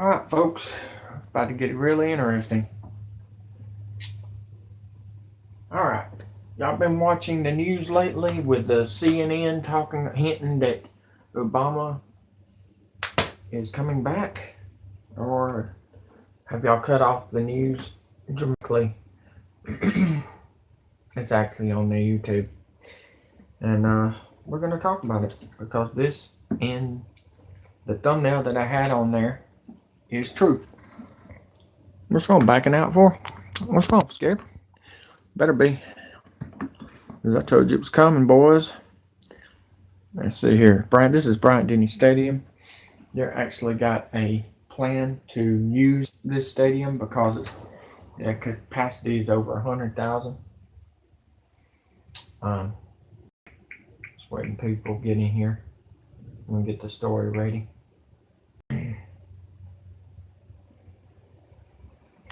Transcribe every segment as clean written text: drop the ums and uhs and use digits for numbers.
Alright, folks, about to get really interesting. Alright, y'all been watching the news lately with the CNN hinting that Obama is coming back? Or have y'all cut off the news dramatically? It's actually on the YouTube. And we're going to talk about it because this and the thumbnail that I had on there is true. What's wrong? Backing out for? What's wrong? Scared? Better be. As I told you it was coming, boys. Let's see here. This is Bryant-Denny Stadium. They actually got a plan to use this stadium because its capacity is over 100,000. Just waiting people get in here. I'm gonna get the story ready.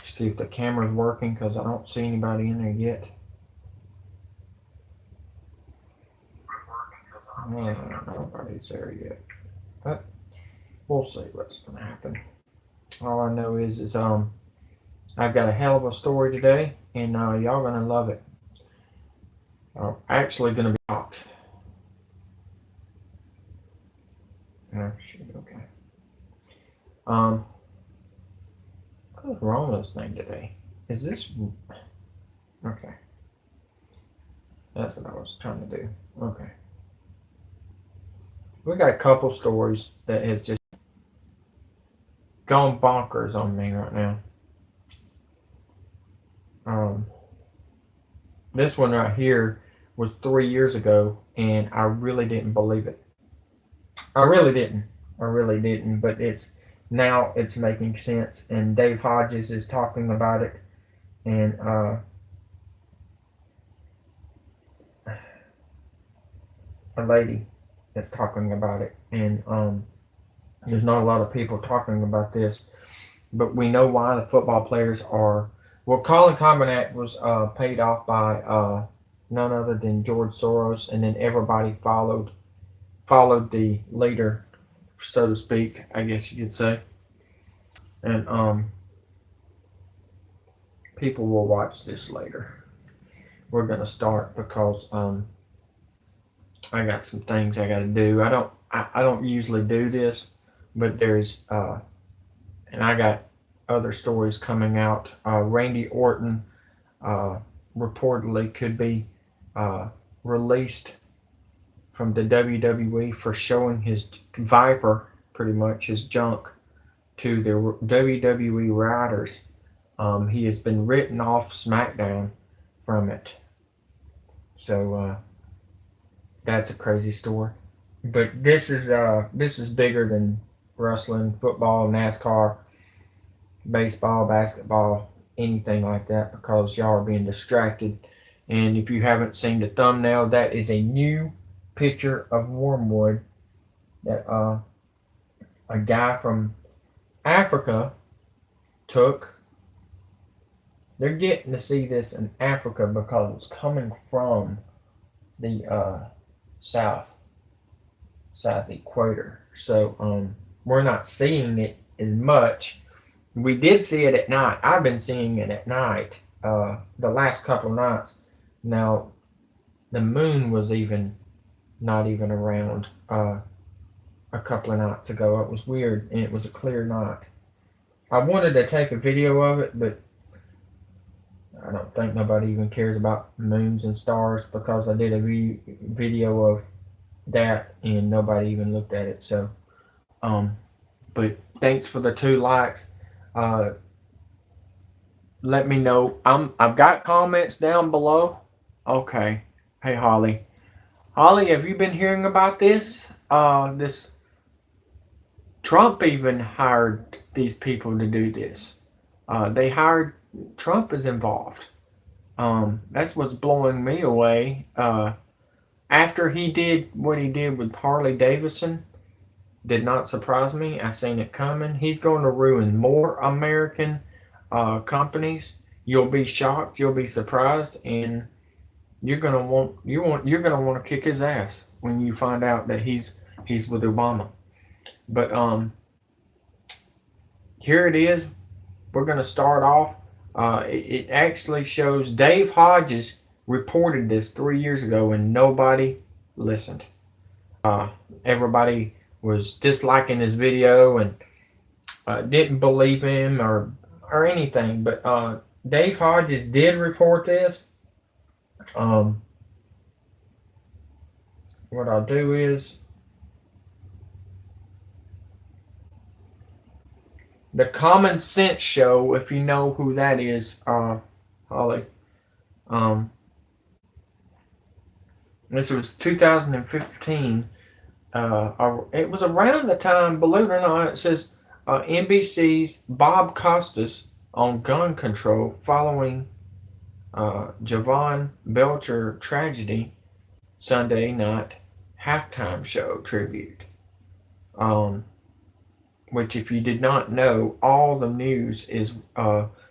See if the camera's working because I don't see anybody in there yet. Nobody's there yet, but we'll see what's gonna happen. All I know is I've got a hell of a story today, and y'all gonna love it. Actually gonna be shocked. Oh shit, okay. What's wrong with this thing today? Is this okay? That's what I was trying to do. Okay. We got a couple stories that has just gone bonkers on me right now. This one right here was 3 years ago, and I really didn't believe it. I really didn't, but it's making sense, and Dave Hodges is talking about it, and a lady that's talking about it, and there's not a lot of people talking about this, but we know why the football players are. Well, Colin Kaepernick was paid off by none other than George Soros, and then everybody followed the leader, so to speak, I guess you could say. And people will watch this later. We're gonna start because I got some things I got to do. I don't usually do this, but there's and I got other stories coming out. Randy Orton reportedly could be released from the WWE for showing his Viper, pretty much his junk, to the WWE writers. He has been written off SmackDown from it. So that's a crazy story. But this is bigger than wrestling, football, NASCAR, baseball, basketball, anything like that, because y'all are being distracted. And if you haven't seen the thumbnail, that is a new picture of Wormwood that a guy from Africa took. They're getting to see this in Africa because it's coming from the south equator. So we're not seeing it as much. We did see it at night. I've been seeing it at night the last couple nights. Now the moon was not even around a couple of nights ago. It was weird, and it was a clear night. I wanted to take a video of it, but I don't think nobody even cares about moons and stars because I did a video of that and nobody even looked at it. So but thanks for the 2 likes. Let me know. I've got comments down below. Okay. Hey, Holly, have you been hearing about this? This Trump even hired these people to do this. They hired. Trump is involved. That's what's blowing me away. After he did what he did with Harley Davidson, did not surprise me. I seen it coming. He's going to ruin more American companies. You'll be shocked. You'll be surprised, and you're gonna want to kick his ass when you find out that he's with Obama. But here it is. We're going to start off. It actually shows Dave Hodges reported this 3 years ago and nobody listened. Everybody was disliking his video and didn't believe him or anything. But Dave Hodges did report this. What I'll do is the Common Sense Show, if you know who that is, Holly. This was 2015. It was around the time, believe it or not, it says NBC's Bob Costas on gun control following Javon Belcher tragedy Sunday night halftime show tribute. Which, if you did not know, all the news is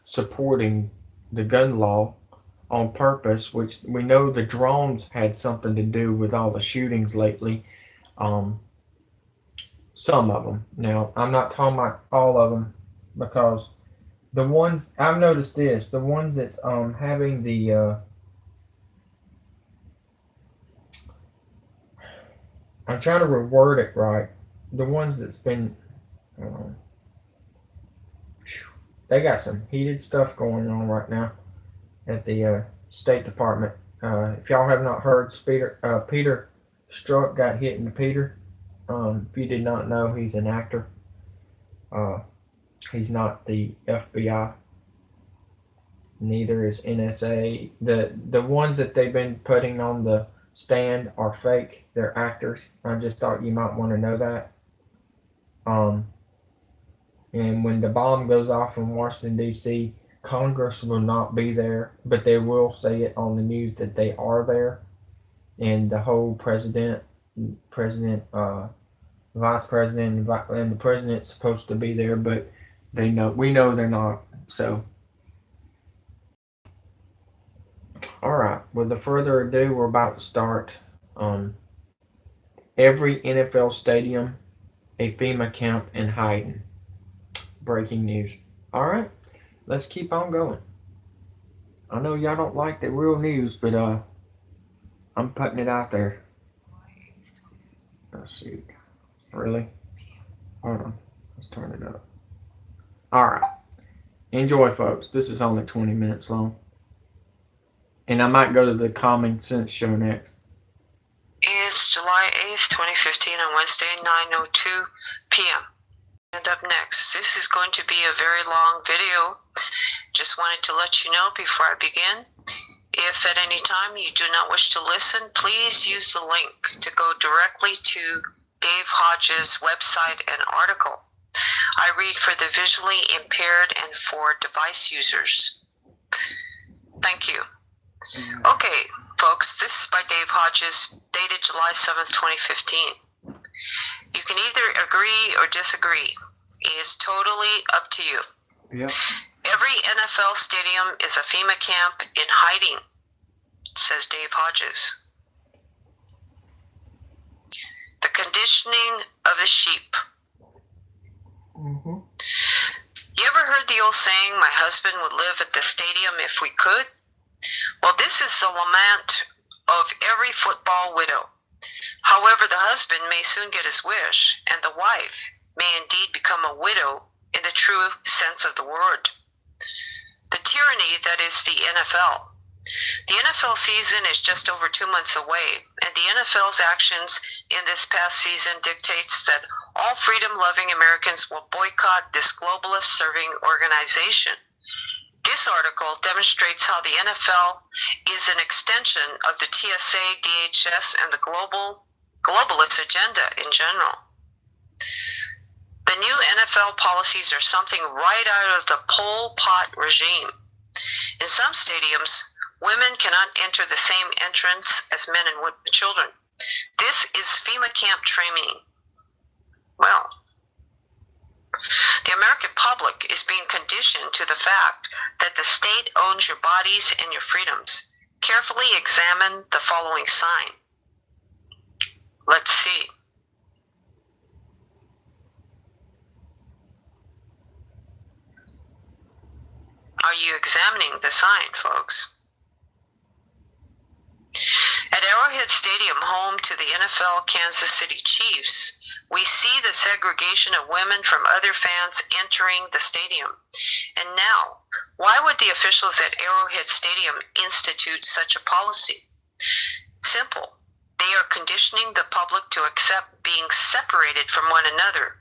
supporting the gun law on purpose, which we know the drones had something to do with all the shootings lately. Some of them. Now, I'm not talking about all of them, because the ones, I've noticed this, the ones that's having the, I'm trying to reword it right, the ones that's been, they got some heated stuff going on right now at the State Department. If y'all have not heard, Peter Strzok got hit in the Peter. If you did not know, he's an actor. He's not the FBI. Neither is NSA. The ones that they've been putting on the stand are fake. They're actors. I just thought you might want to know that. And when the bomb goes off in Washington, D.C., Congress will not be there, but they will say it on the news that they are there. And the whole president, vice president, and the president's supposed to be there, but we know they're not. So, all right. Without further ado, we're about to start. Every NFL stadium, a FEMA camp in hiding. Breaking news. All right, let's keep on going. I know y'all don't like the real news, but I'm putting it out there. Let's see. Really? Hold on. Let's turn it up. All right. Enjoy, folks. This is only 20 minutes long. And I might go to the Common Sense Show next. It's July 8th, 2015 on Wednesday, 9:02 p.m. And up next, this is going to be a very long video. Just wanted to let you know before I begin, if at any time you do not wish to listen, please use the link to go directly to Dave Hodges' website and article. I read for the visually impaired and for device users. Thank you. Okay, folks, this is by Dave Hodges, dated July 7th, 2015. You can either agree or disagree. It is totally up to you. Yep. Every NFL stadium is a FEMA camp in hiding, says Dave Hodges. The conditioning of the sheep. Mm-hmm. You ever heard the old saying, my husband would live at the stadium if we could? Well, this is the lament of every football widow. However, the husband may soon get his wish, and the wife may indeed become a widow in the true sense of the word. The tyranny that is the NFL. The NFL season is just over 2 months away, and the NFL's actions in this past season dictates that all freedom-loving Americans will boycott this globalist-serving organization. This article demonstrates how the NFL is an extension of the TSA, DHS, and the globalist agenda in general. The new NFL policies are something right out of the Pol Pot regime. In some stadiums, women cannot enter the same entrance as men and children. This is FEMA camp training. Well, the American public is being conditioned to the fact that the state owns your bodies and your freedoms. Carefully examine the following sign. Let's see. Are you examining the sign, folks? At Arrowhead Stadium, home to the NFL Kansas City Chiefs, we see the segregation of women from other fans entering the stadium. And now, why would the officials at Arrowhead Stadium institute such a policy? Simple. They are conditioning the public to accept being separated from one another.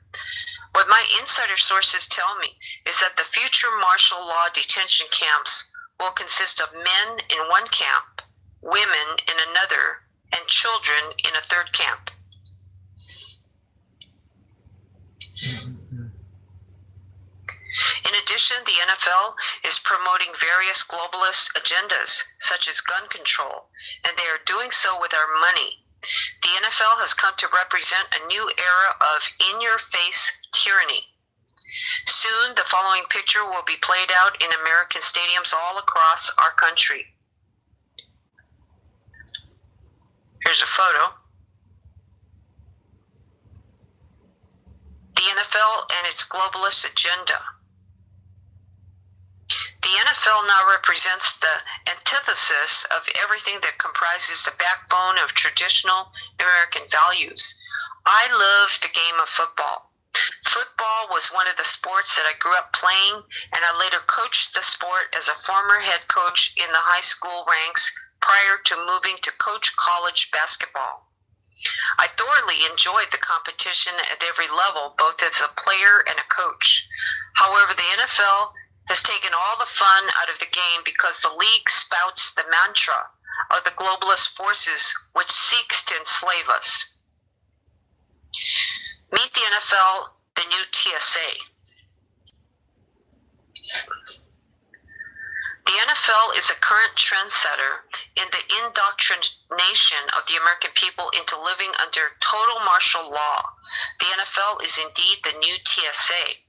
What my insider sources tell me is that the future martial law detention camps will consist of men in one camp, women in another, and children in a third camp. In addition, the NFL is promoting various globalist agendas, such as gun control, and they are doing so with our money. The NFL has come to represent a new era of in-your-face tyranny. Soon, the following picture will be played out in American stadiums all across our country. Here's a photo. The NFL and its globalist agenda. The NFL now represents the antithesis of everything that comprises the backbone of traditional American values. I love the game of football. Football was one of the sports that I grew up playing, and I later coached the sport as a former head coach in the high school ranks prior to moving to coach college basketball. I thoroughly enjoyed the competition at every level, both as a player and a coach. However, the NFL has taken all the fun out of the game because the league spouts the mantra of the globalist forces which seeks to enslave us. Meet the NFL, the new TSA. The NFL is a current trendsetter in the indoctrination of the American people into living under total martial law. The NFL is indeed the new TSA.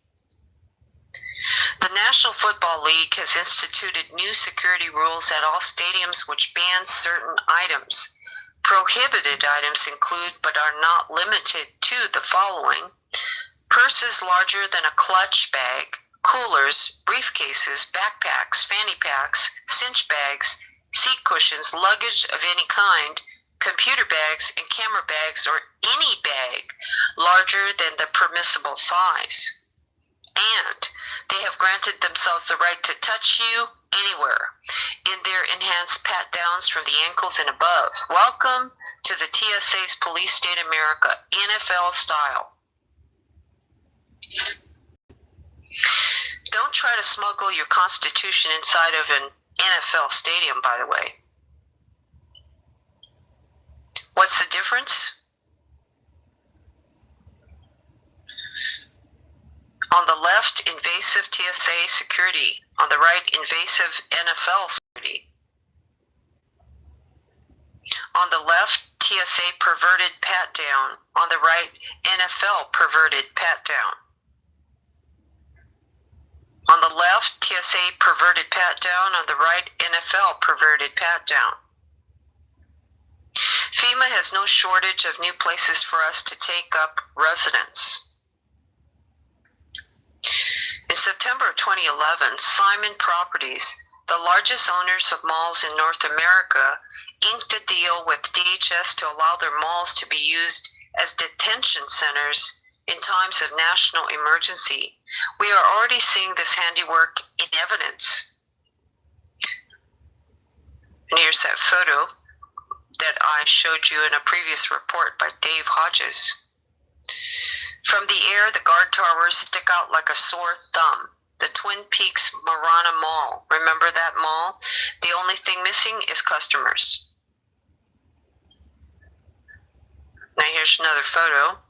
The National Football League has instituted new security rules at all stadiums which ban certain items. Prohibited items include, but are not limited to, the following: purses larger than a clutch bag, coolers, briefcases, backpacks, fanny packs, cinch bags, seat cushions, luggage of any kind, computer bags, and camera bags, or any bag larger than the permissible size. And they have granted themselves the right to touch you anywhere in their enhanced pat-downs from the ankles and above. Welcome to the TSA's Police State America, NFL style. Don't try to smuggle your Constitution inside of an NFL stadium, by the way. What's the difference? On the left, invasive TSA security. On the right, invasive NFL security. On the left, TSA perverted pat-down. On the right, NFL perverted pat-down. On the left, TSA perverted pat-down. On the right, NFL perverted pat-down. FEMA has no shortage of new places for us to take up residence. In September of 2011, Simon Properties, the largest owners of malls in North America, inked a deal with DHS to allow their malls to be used as detention centers in times of national emergency. We are already seeing this handiwork in evidence. And here's that photo that I showed you in a previous report by Dave Hodges. From the air, the guard towers stick out like a sore thumb. The Twin Peaks Marana Mall. Remember that mall? The only thing missing is customers. Now here's another photo.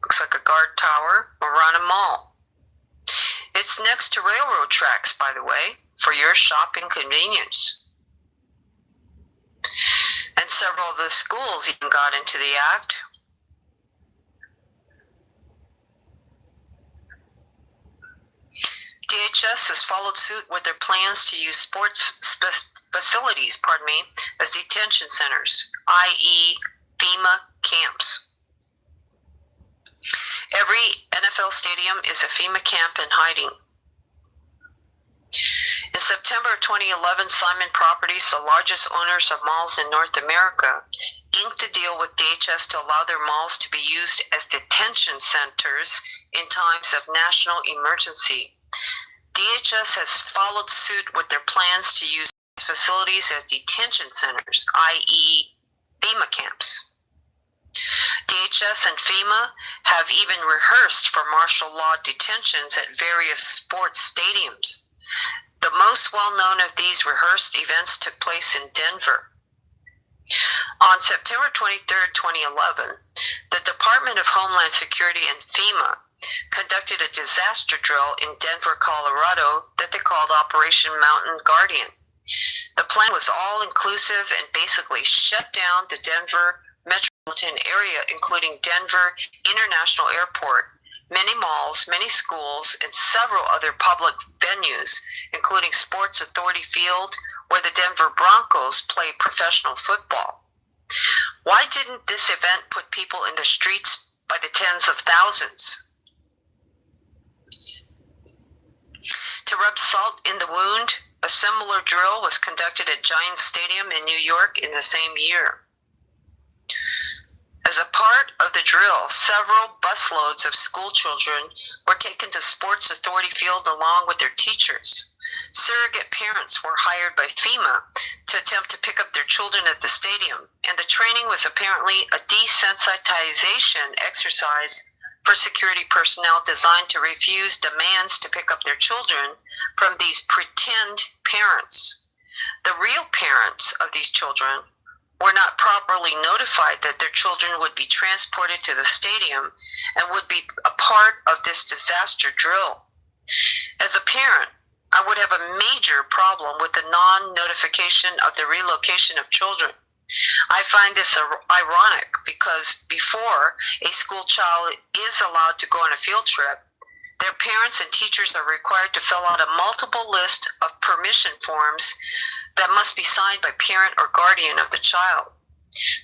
Looks like a guard tower, Marana Mall. It's next to railroad tracks, by the way, for your shopping convenience. And several of the schools even got into the act. DHS has followed suit with their plans to use sports facilities, as detention centers, i.e. FEMA camps. Every NFL stadium is a FEMA camp in hiding. In September 2011, Simon Properties, the largest owners of malls in North America, inked a deal with DHS to allow their malls to be used as detention centers in times of national emergency. DHS has followed suit with their plans to use facilities as detention centers, i.e., FEMA camps. DHS and FEMA have even rehearsed for martial law detentions at various sports stadiums. The most well-known of these rehearsed events took place in Denver. On September 23, 2011, the Department of Homeland Security and FEMA conducted a disaster drill in Denver, Colorado that they called Operation Mountain Guardian. The plan was all-inclusive and basically shut down the Denver metropolitan area, including Denver International Airport, many malls, many schools, and several other public venues, including Sports Authority Field, where the Denver Broncos play professional football. Why didn't this event put people in the streets by the tens of thousands? To rub salt in the wound, a similar drill was conducted at Giants Stadium in New York in the same year. As a part of the drill, several busloads of school children were taken to Sports Authority Field along with their teachers. Surrogate parents were hired by FEMA to attempt to pick up their children at the stadium, and the training was apparently a desensitization exercise for security personnel designed to refuse demands to pick up their children from these pretend parents. The real parents of these children were not properly notified that their children would be transported to the stadium and would be a part of this disaster drill. As a parent, I would have a major problem with the non-notification of the relocation of children. I find this ironic because before a school child is allowed to go on a field trip, their parents and teachers are required to fill out a multiple list of permission forms that must be signed by parent or guardian of the child.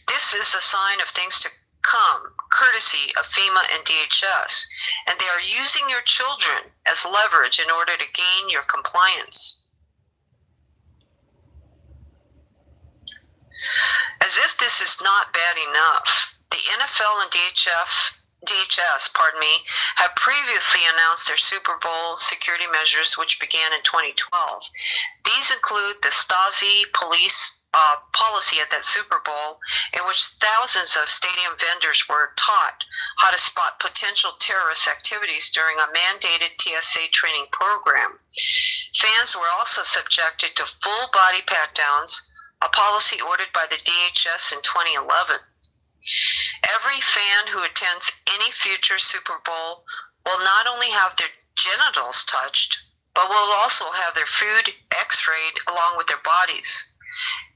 This is a sign of things to come, courtesy of FEMA and DHS, and they are using your children as leverage in order to gain your compliance. As if this is not bad enough, the NFL and DHS have previously announced their Super Bowl security measures, which began in 2012. These include the Stasi police policy at that Super Bowl, in which thousands of stadium vendors were taught how to spot potential terrorist activities during a mandated TSA training program. Fans were also subjected to full-body pat-downs, a policy ordered by the DHS in 2011. Every fan who attends any future Super Bowl will not only have their genitals touched, but will also have their food x-rayed along with their bodies.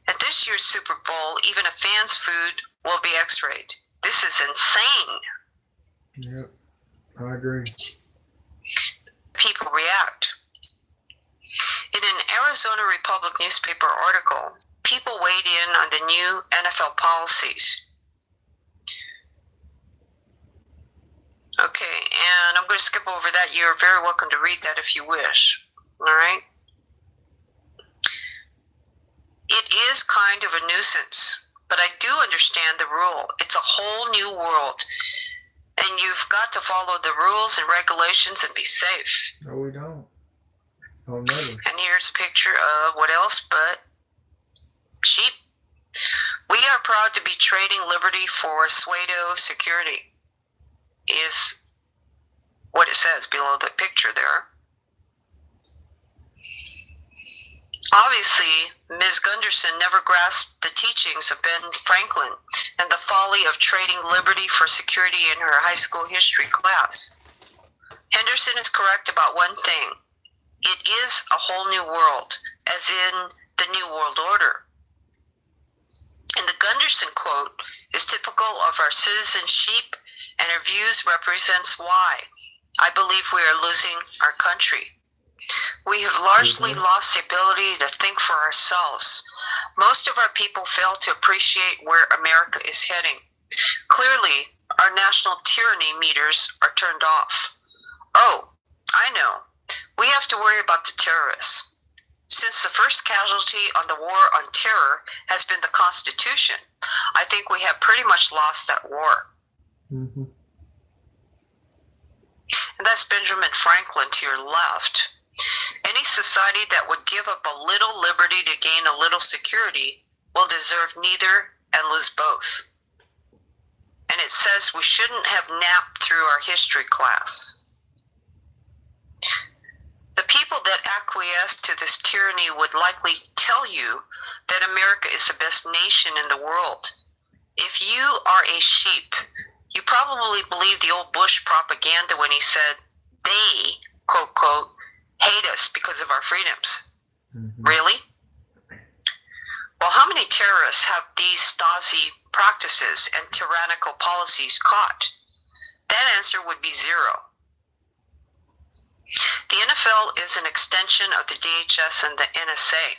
At this year's Super Bowl, even a fan's food will be x-rayed. This is insane. Yep, I agree. People react. In an Arizona Republic newspaper article, people weighed in on the new NFL policies. Okay, and I'm going to skip over that. You're very welcome to read that if you wish. All right? It is kind of a nuisance, but I do understand the rule. It's a whole new world, and you've got to follow the rules and regulations and be safe. No, we don't. Oh, never. And here's a picture of what else but sheep. We are proud to be trading liberty for pseudo security, is what it says below the picture there. Obviously, Ms. Gunderson never grasped the teachings of Ben Franklin and the folly of trading liberty for security in her high school history class. Henderson is correct about one thing. It is a whole new world, as in the New World Order. And the Gunderson quote is typical of our citizen sheep, and her views represents why I believe we are losing our country. We have largely lost the ability to think for ourselves. Most of our people fail to appreciate where America is heading. Clearly, our national tyranny meters are turned off. Oh, I know. We have to worry about the terrorists. Since the first casualty on the war on terror has been the Constitution, I think we have pretty much lost that war. Mm-hmm. And that's Benjamin Franklin to your left. Any society that would give up a little liberty to gain a little security will deserve neither and lose both. And it says we shouldn't have napped through our history class. The people that acquiesce to this tyranny would likely tell you that America is the best nation in the world. If you are a sheep, you probably believe the old Bush propaganda when he said they, quote, quote, hate us because of our freedoms. Mm-hmm. Really? Well, how many terrorists have these Stasi practices and tyrannical policies caught? That answer would be zero. The NFL is an extension of the DHS and the NSA.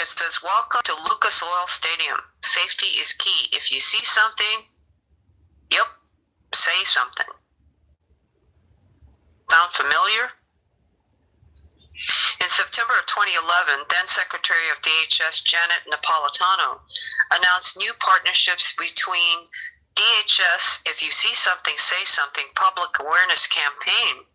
It says, welcome to Lucas Oil Stadium. Safety is key. If you see something, yep, say something. Sound familiar? In September of 2011, then Secretary of DHS Janet Napolitano announced new partnerships between DHS, If You See Something, Say Something public awareness campaign,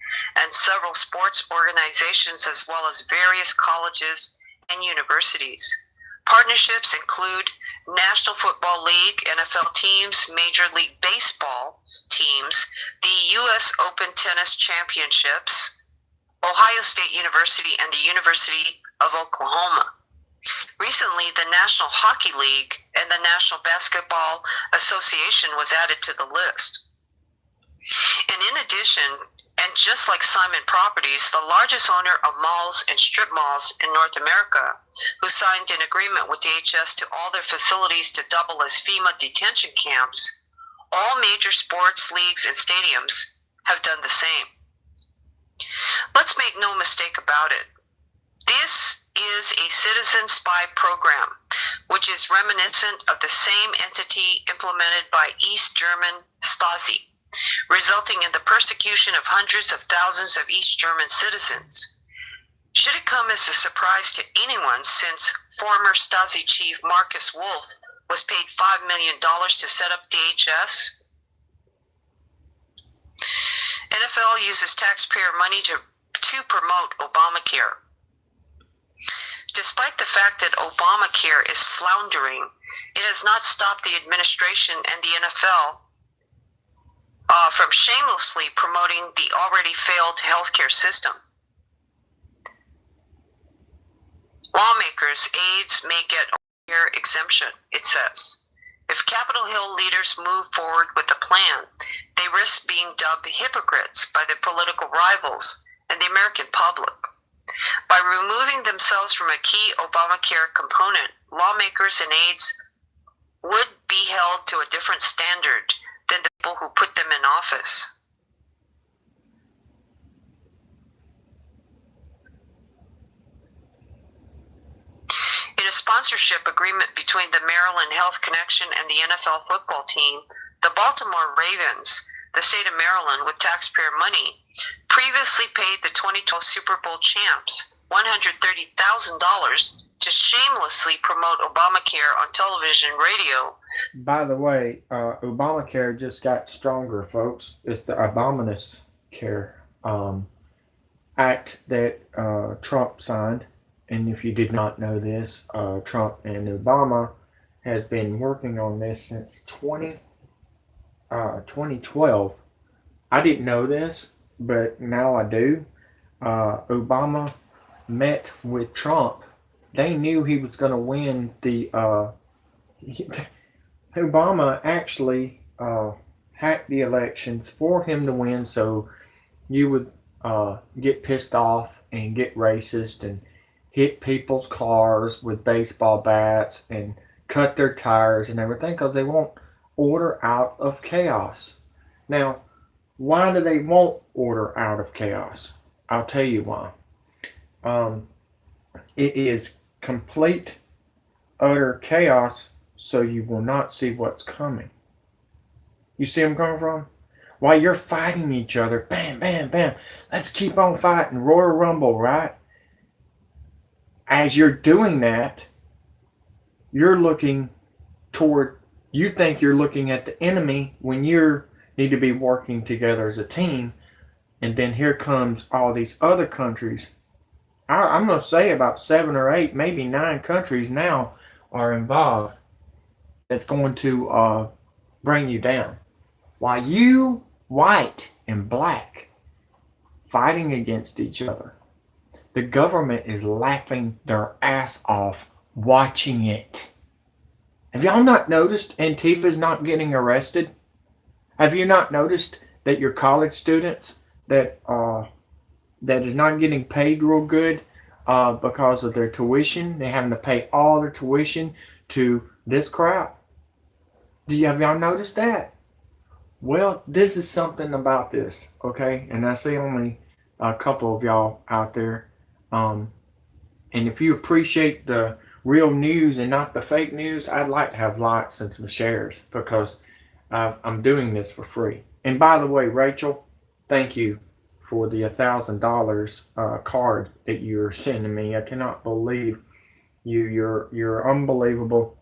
and several sports organizations as well as various colleges and universities. Partnerships include National Football League, NFL teams, Major League Baseball teams, the U.S. Open Tennis Championships, Ohio State University, and the University of Oklahoma. Recently, the National Hockey League and the National Basketball Association was added to the list. And in addition, and just like Simon Properties, the largest owner of malls and strip malls in North America, who signed an agreement with DHS to all their facilities to double as FEMA detention camps, all major sports leagues and stadiums have done the same. Let's make no mistake about it. This is a citizen spy program, which is reminiscent of the same entity implemented by East German Stasi, resulting in the persecution of hundreds of thousands of East German citizens. Should it come as a surprise to anyone since former Stasi chief Marcus Wolf was paid $5 million to set up DHS? NFL uses taxpayer money to promote Obamacare. Despite the fact that Obamacare is floundering, it has not stopped the administration and the NFL from shamelessly promoting the already failed healthcare system. Lawmakers, aides may get Obamacare exemption, it says. If Capitol Hill leaders move forward with the plan, they risk being dubbed hypocrites by their political rivals and the American public. By removing themselves from a key Obamacare component, lawmakers and aides would be held to a different standard than the people who put them in office. In a sponsorship agreement between the Maryland Health Connection and the NFL football team, the Baltimore Ravens, the state of Maryland, with taxpayer money, previously paid the 2012 Super Bowl champs $130,000 to shamelessly promote Obamacare on television and radio. By the way, Obamacare just got stronger, folks. It's the Obamacare Act that Trump signed. And if you did not know this, Trump and Obama has been working on this since 2012. I didn't know this, but now I do. Obama met with Trump. They knew he was going to win the... Obama actually hacked the elections for him to win, so you would get pissed off and get racist and hit people's cars with baseball bats and cut their tires and everything because they want order out of chaos. Now, why do they want order out of chaos? I'll tell you why. It is complete, utter chaos, so you will not see what's coming. You see where I'm coming from? while you're fighting each other. Bam, bam, bam. Let's keep on fighting. Royal Rumble, right? As you're doing that, you're looking toward, you think you're looking at the enemy when you need to be working together as a team. And then here comes all these other countries. I'm going to say about 7 or 8, maybe 9 countries now are involved. That's going to bring you down. While you, white and black, fighting against each other, the government is laughing their ass off watching it. Have y'all not noticed Antifa's not getting arrested? Have you not noticed that your college students that is not getting paid real good because of their tuition, they're having to pay all their tuition to this crowd? Have y'all noticed that? Well, this is something about this, okay? And I see only a couple of y'all out there. And if you appreciate the real news and not the fake news, I'd like to have likes and some shares because I'm doing this for free. And by the way, Rachel, thank you for the $1,000 card that you're sending me. I cannot believe you. You're unbelievable.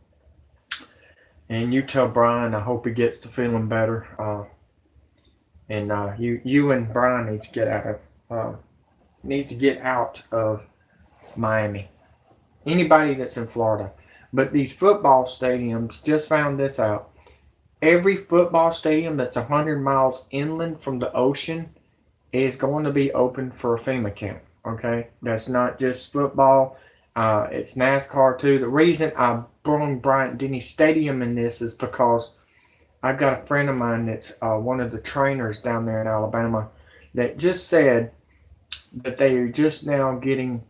And you tell Brian, I hope he gets to feeling better. And you and Brian needs to get out of Miami. Anybody that's in Florida. But these football stadiums, just found this out. Every football stadium that's 100 miles inland from the ocean is going to be open for a FEMA camp. Okay? That's not just football. It's NASCAR too. The reason I brought Bryant-Denny Stadium in this is because I've got a friend of mine that's one of the trainers down there in Alabama that just said that they are just now getting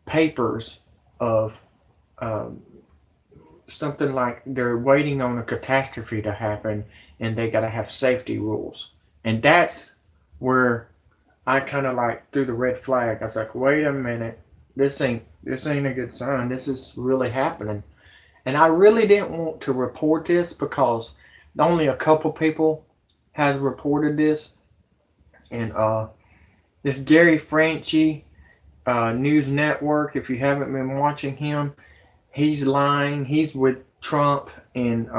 papers of something like they're waiting on a catastrophe to happen and they got to have safety rules. And that's where I kind of like threw the red flag. I was like, wait a minute. This ain't a good sign. This is really happening. And I really didn't want to report this because only a couple people has reported this. And this Gary Franchi News Network, if you haven't been watching him, he's lying. He's with Trump. And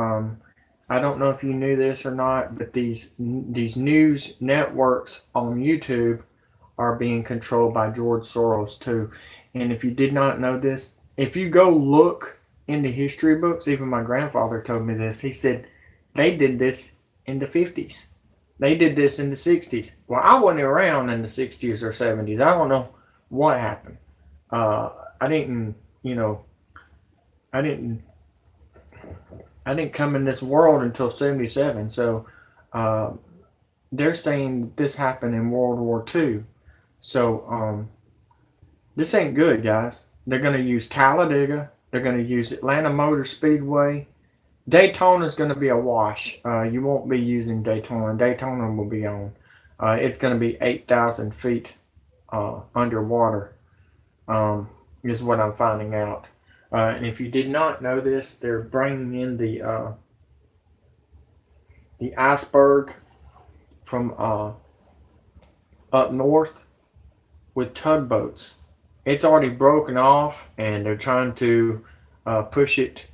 I don't know if you knew this or not, but these news networks on YouTube are being controlled by George Soros too. And if you did not know this, if you go look in the history books, even my grandfather told me this. He said they did this in the 50s. They did this in the 60s. Well, I wasn't around in the 60s or 70s. I don't know what happened. I didn't come in this world until 77. So they're saying this happened in World War II. So this ain't good, guys. They're going to use Talladega. They're going to use Atlanta Motor Speedway. Daytona is going to be a wash. You won't be using Daytona. Daytona will be on. It's going to be 8,000 feet underwater is what I'm finding out. And if you did not know this, they're bringing in the iceberg from up north with tugboats. It's already broken off, and they're trying to push it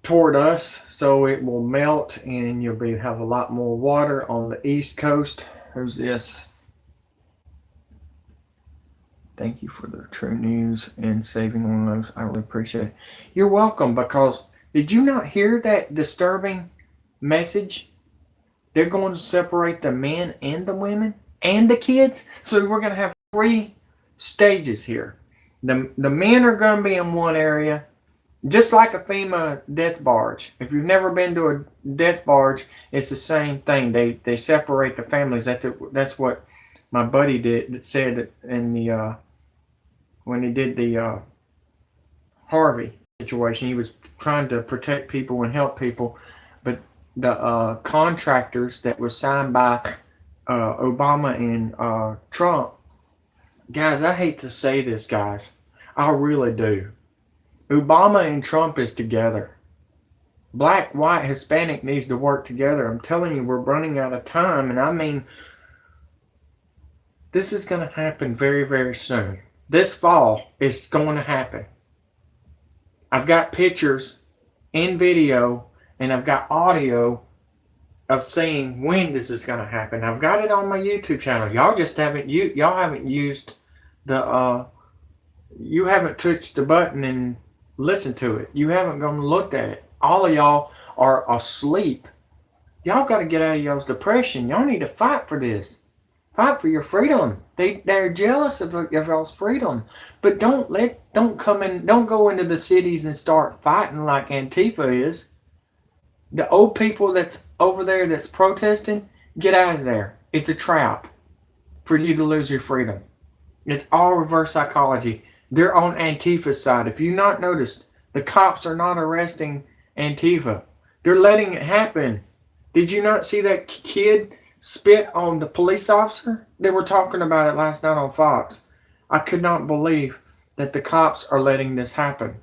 toward us so it will melt, and you'll have a lot more water on the east coast. Who's this? Thank you for the true news and saving lives. I really appreciate it. You're welcome, because did you not hear that disturbing message? They're going to separate the men and the women and the kids. So we're going to have 3 stages here. The men are going to be in one area, just like a FEMA death barge. If you've never been to a death barge, it's the same thing. They separate the families. That's what my buddy did. That said in the when he did the Harvey situation, he was trying to protect people and help people, but the contractors that was signed by Obama and Trump. Guys, I hate to say this, guys. I really do. Obama and Trump is together. Black, white, Hispanic needs to work together. I'm telling you, we're running out of time. And I mean, this is going to happen very, very soon. This fall, it's going to happen. I've got pictures and video, and I've got audio of saying when this is going to happen. I've got it on my YouTube channel. Y'all just haven't used the you haven't touched the button and listened to it. You haven't gone and looked at it. All of y'all are asleep. Y'all got to get out of y'all's depression. Y'all need to fight for this. Fight for your freedom. They're jealous of y'all's freedom. But don't go into the cities and start fighting like Antifa is. The old people that's over there that's protesting, get out of there. It's a trap for you to lose your freedom. It's all reverse psychology. They're on Antifa's side. If you not noticed, the cops are not arresting Antifa. They're letting it happen. Did you not see that kid spit on the police officer? They were talking about it last night on Fox. I could not believe that the cops are letting this happen.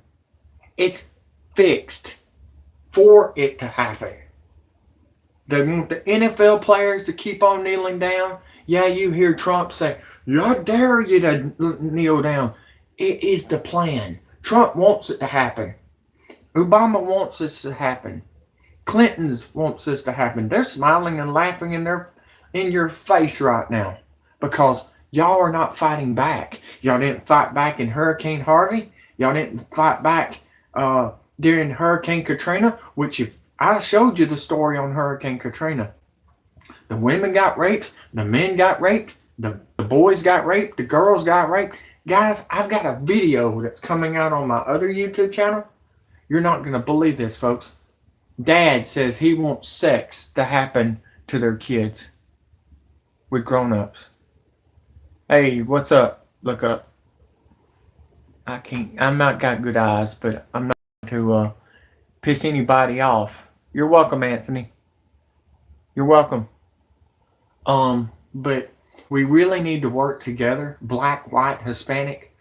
It's fixed for it to happen. They want the NFL players to keep on kneeling down. Yeah, you hear Trump say, "Yeah, I dare you to kneel down." It is the plan. Trump wants it to happen. Obama wants this to happen. Clinton's wants this to happen. They're smiling and laughing in your face right now because y'all are not fighting back. Y'all didn't fight back in Hurricane Harvey. Y'all didn't fight back during Hurricane Katrina, which if I showed you the story on Hurricane Katrina. The women got raped. The men got raped. The boys got raped. The girls got raped. Guys, I've got a video that's coming out on my other YouTube channel. You're not going to believe this, folks. Dad says he wants sex to happen to their kids with grown-ups. Hey, what's up? Look up. I'm not got good eyes, but I'm not to piss anybody off. You're welcome, Anthony. You're welcome. But we really need to work together. Black, white, Hispanic.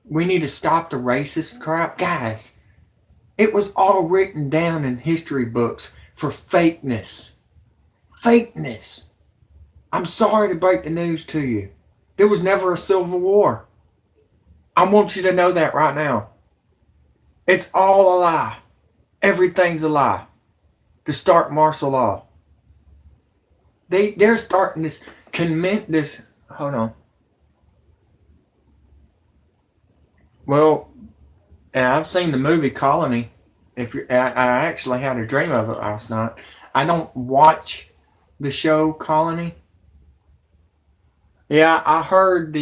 We need to stop the racist crap. Guys, it was all written down in history books for fakeness. Fakeness. I'm sorry to break the news to you. There was never a civil war. I want you to know that right now. It's all a lie. Everything's a lie. To start martial law. They're starting this hold on. Well, I've seen the movie Colony. I actually had a dream of it last night. I don't watch the show Colony. Yeah, I heard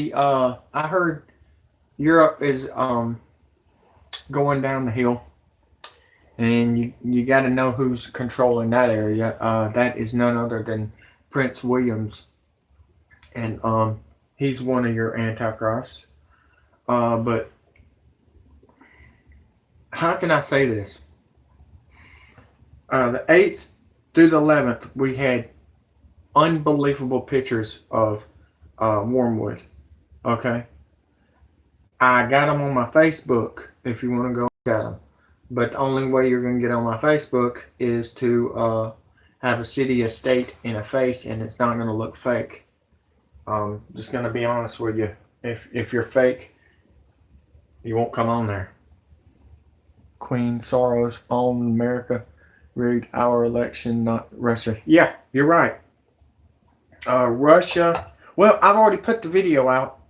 Europe is going down the hill, and you got to know who's controlling that area. That is none other than Prince Williams, and he's one of your antichrists. But how can I say this? The 8th through the 11th, we had unbelievable pictures of Wormwood. Okay, I got them on my Facebook. If you want to go look at them, but the only way you're going to get on my Facebook is to have a city, a state, and a face, and it's not going to look fake. Just going to be honest with you. If you're fake, you won't come on there. Queen Soros owned America, rigged our election, not Russia. Yeah, you're right. Russia. Well, I've already put the video out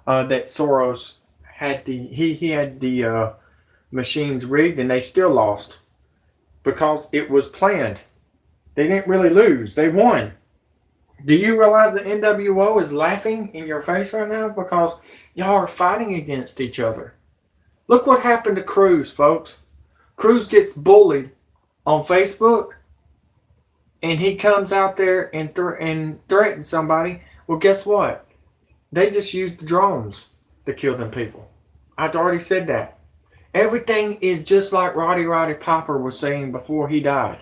that Soros had he had the machines rigged, and they still lost because it was planned. They didn't really lose; they won. Do you realize the NWO is laughing in your face right now because y'all are fighting against each other? Look what happened to Cruz, folks. Cruz gets bullied on Facebook, and he comes out there and threatens somebody. Well, guess what? They just used the drones to kill them people. I've already said that. Everything is just like Roddy Piper was saying before he died.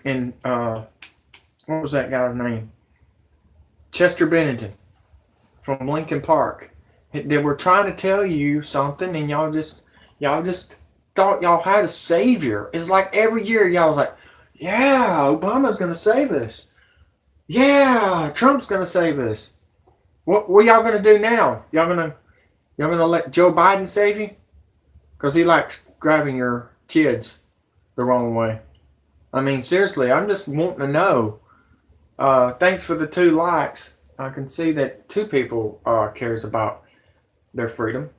And what was that guy's name? Chester Bennington from Lincoln Park. They were trying to tell you something, and y'all just thought y'all had a savior. It's like every year y'all was like, yeah, Obama's gonna save us. Yeah, Trump's gonna save us. What y'all gonna do now? Y'all gonna let Joe Biden save you? Cause he likes grabbing your kids the wrong way. I mean, seriously, I'm just wanting to know. Thanks for the 2 likes. I can see that 2 people cares about their freedom,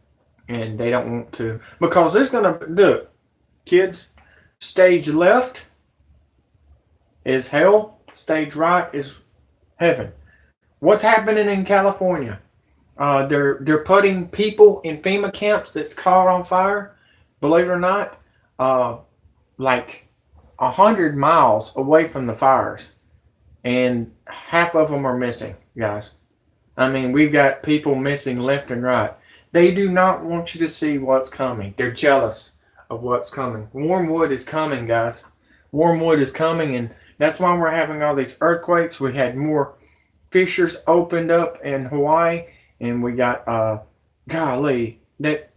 and they don't want to, because there's gonna look, kids. Stage left is hell. Stage right is heaven. What's happening in California? They're putting people in FEMA camps that's caught on fire. Believe it or not, like 100 miles away from the fires, and half of them are missing, guys. I mean, we've got people missing left and right. They do not want you to see what's coming. They're jealous of what's coming. Wormwood is coming, guys. Wormwood is coming, and that's why we're having all these earthquakes. We had more fissures opened up in Hawaii, and we got golly, that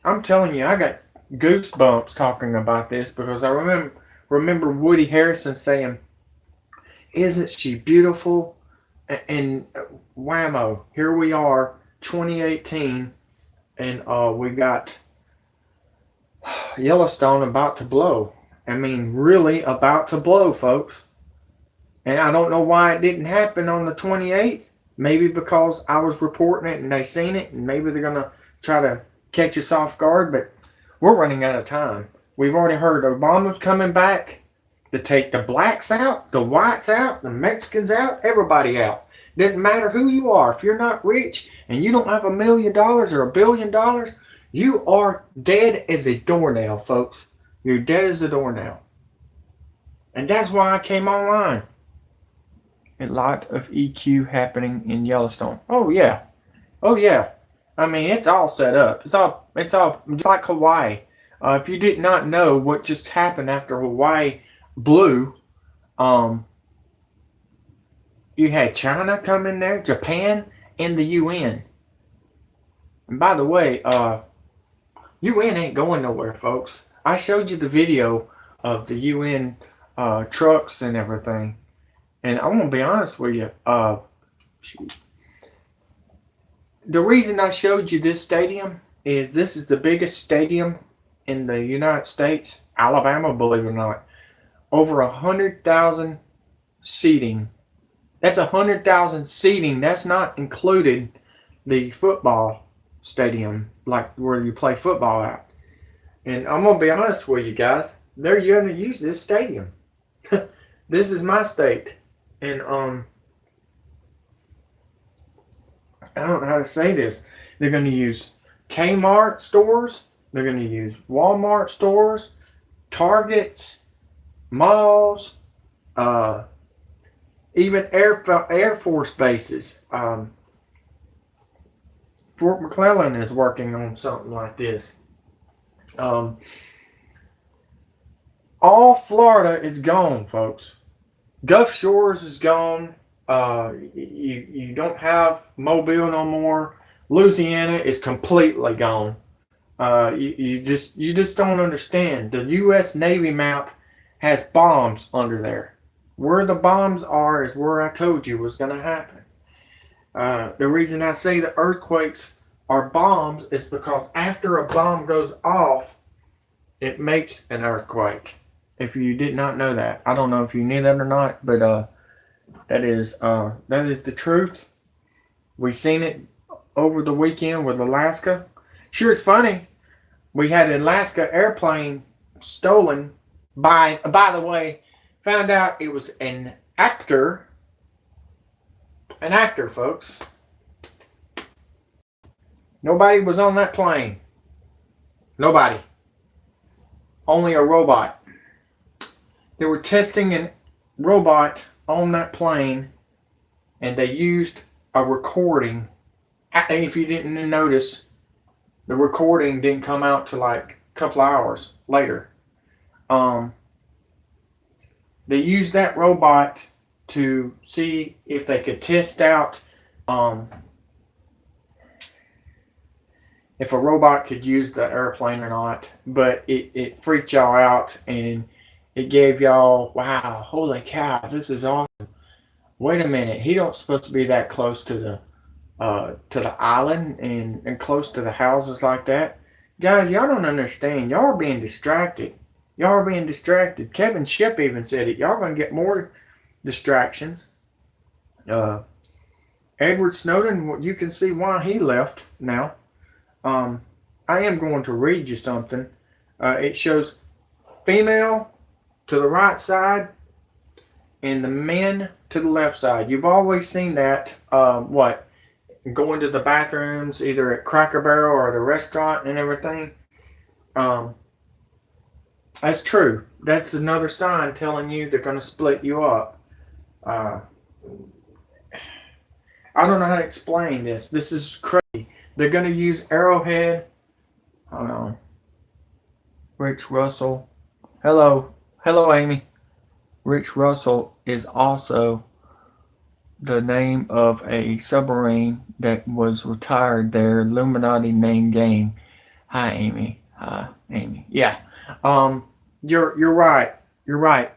I'm telling you, I got goosebumps talking about this, because I remember Woody Harrelson saying, "Isn't she beautiful?" And whammo, here we are, 2018, and we got Yellowstone about to blow. I mean, really about to blow, folks. And I don't know why it didn't happen on the 28th. Maybe because I was reporting it and they seen it, and maybe they're going to try to catch us off guard, but we're running out of time. We've already heard Obama's coming back to take the blacks out, the whites out, the Mexicans out, everybody out. Doesn't matter who you are. If you're not rich and you don't have $1 million or $1 billion, you are dead as a doornail, folks. You're dead as a doornail. And that's why I came online. A lot of EQ happening in Yellowstone. Oh yeah. Oh yeah. I mean, it's all set up. It's all just like Hawaii. If you did not know what just happened after Hawaii blew, you had China come in there, Japan, and the UN. And by the way, UN ain't going nowhere, folks. I showed you the video of the UN trucks and everything. And I'm going to be honest with you. The reason I showed you this stadium is this is the biggest stadium in the United States. Alabama, believe it or not. Over 100,000 seating. That's 100,000 seating. That's not included the football stadium, like where you play football at. And I'm going to be honest with you guys. They're going to use this stadium. This is my state. And I don't know how to say this. They're going to use Kmart stores. They're going to use Walmart stores, Targets, malls, even Air Force bases. Fort McClellan is working on something like this. All Florida is gone, folks. Gulf Shores is gone. You don't have Mobile no more. Louisiana is completely gone. You just don't understand. The U.S. Navy map has bombs under there. Where the bombs are is where I told you was going to happen. The reason I say the earthquakes are bombs is because after a bomb goes off, it makes an earthquake. If you did not know that, I don't know if you knew that or not, but that is the truth. We seen it over the weekend with Alaska. Sure, it's funny. We had an Alaska airplane stolen by the way, found out it was an actor. An actor, folks. Nobody was on that plane. Nobody. Only a robot. They were testing a robot on that plane, and they used a recording. And if you didn't notice, the recording didn't come out till like a couple hours later. They used that robot to see if they could test out if a robot could use the airplane or not, but it freaked y'all out and it gave y'all, wow, holy cow, this is awesome. Wait a minute, he don't supposed to be that close to the island and close to the houses like that. Guys, y'all don't understand. Y'all are being distracted. Y'all are being distracted. Kevin Ship even said it. Y'all gonna get more distractions. Uh, Edward Snowden, you can see why he left now. Um, I am going to read you something. It shows female to the right side and the men to the left side. You've always seen that. What? Going to the bathrooms, either at Cracker Barrel or at a restaurant and everything. Um, that's true. That's another sign telling you they're going to split you up. Uh, I don't know how to explain this. This is crazy. They're going to use Arrowhead. Hold on. Rich Russell. Hello. Hello, Amy. Rich Russell is also the name of a submarine that was retired there. Illuminati name game. Hi, Amy. Hi, Amy. Yeah. You're right. You're right.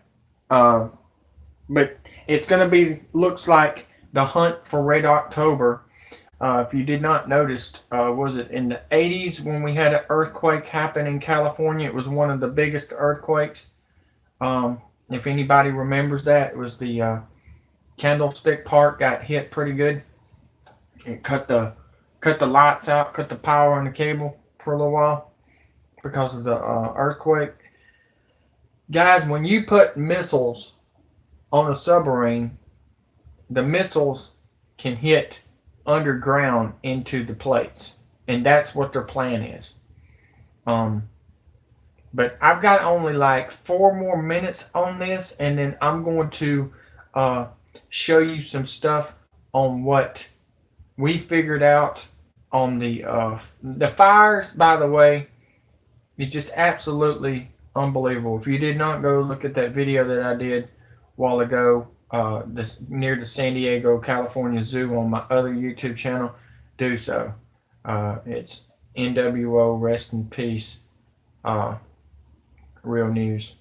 Uh, but it's going to be, looks like the hunt for Red October. If you did not notice, was it in the 80s when we had an earthquake happen in California? It was one of the biggest earthquakes. If anybody remembers that, it was the Candlestick Park got hit pretty good. It cut the lights out, cut the power on the cable for a little while because of the earthquake. Guys, when you put missiles on a submarine, the missiles can hit underground into the plates, and that's what their plan is. But I've got only like 4 more minutes on this, and then I'm going to show you some stuff on what we figured out on the fires. By the way, is just absolutely unbelievable. If you did not go look at that video that I did a while ago, near the San Diego, California Zoo on my other YouTube channel, do so. It's NWO Rest in Peace, Real News.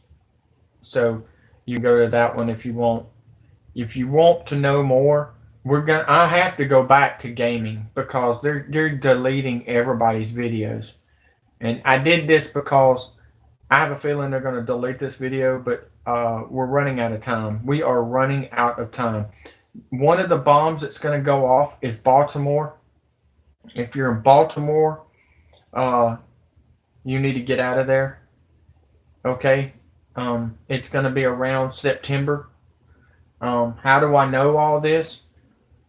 So you can go to that one if you want. If you want to know more, I have to go back to gaming because they're deleting everybody's videos. And I did this because I have a feeling they're going to delete this video, but we're running out of time. We are running out of time. One of the bombs that's going to go off is Baltimore. If you're in Baltimore, you need to get out of there. Okay? It's going to be around September. How do I know all this?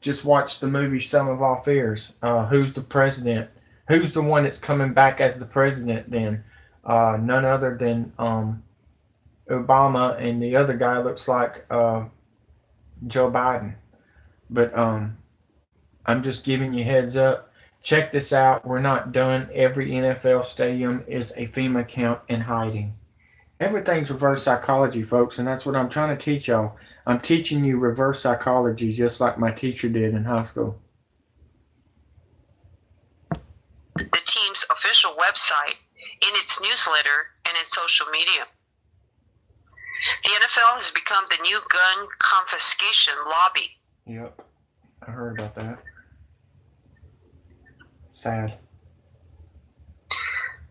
Just watch the movie Sum of All Fears. Who's the president? Who's the one that's coming back as the president then? None other than Obama, and the other guy looks like Joe Biden. But I'm just giving you heads up. Check this out. We're not done. Every NFL stadium is a FEMA camp in hiding. Everything's reverse psychology, folks, and that's what I'm trying to teach y'all. I'm teaching you reverse psychology just like my teacher did in high school. The team's official website, in its newsletter, and in social media. The NFL has become the new gun confiscation lobby. Yep, I heard about that. Sad.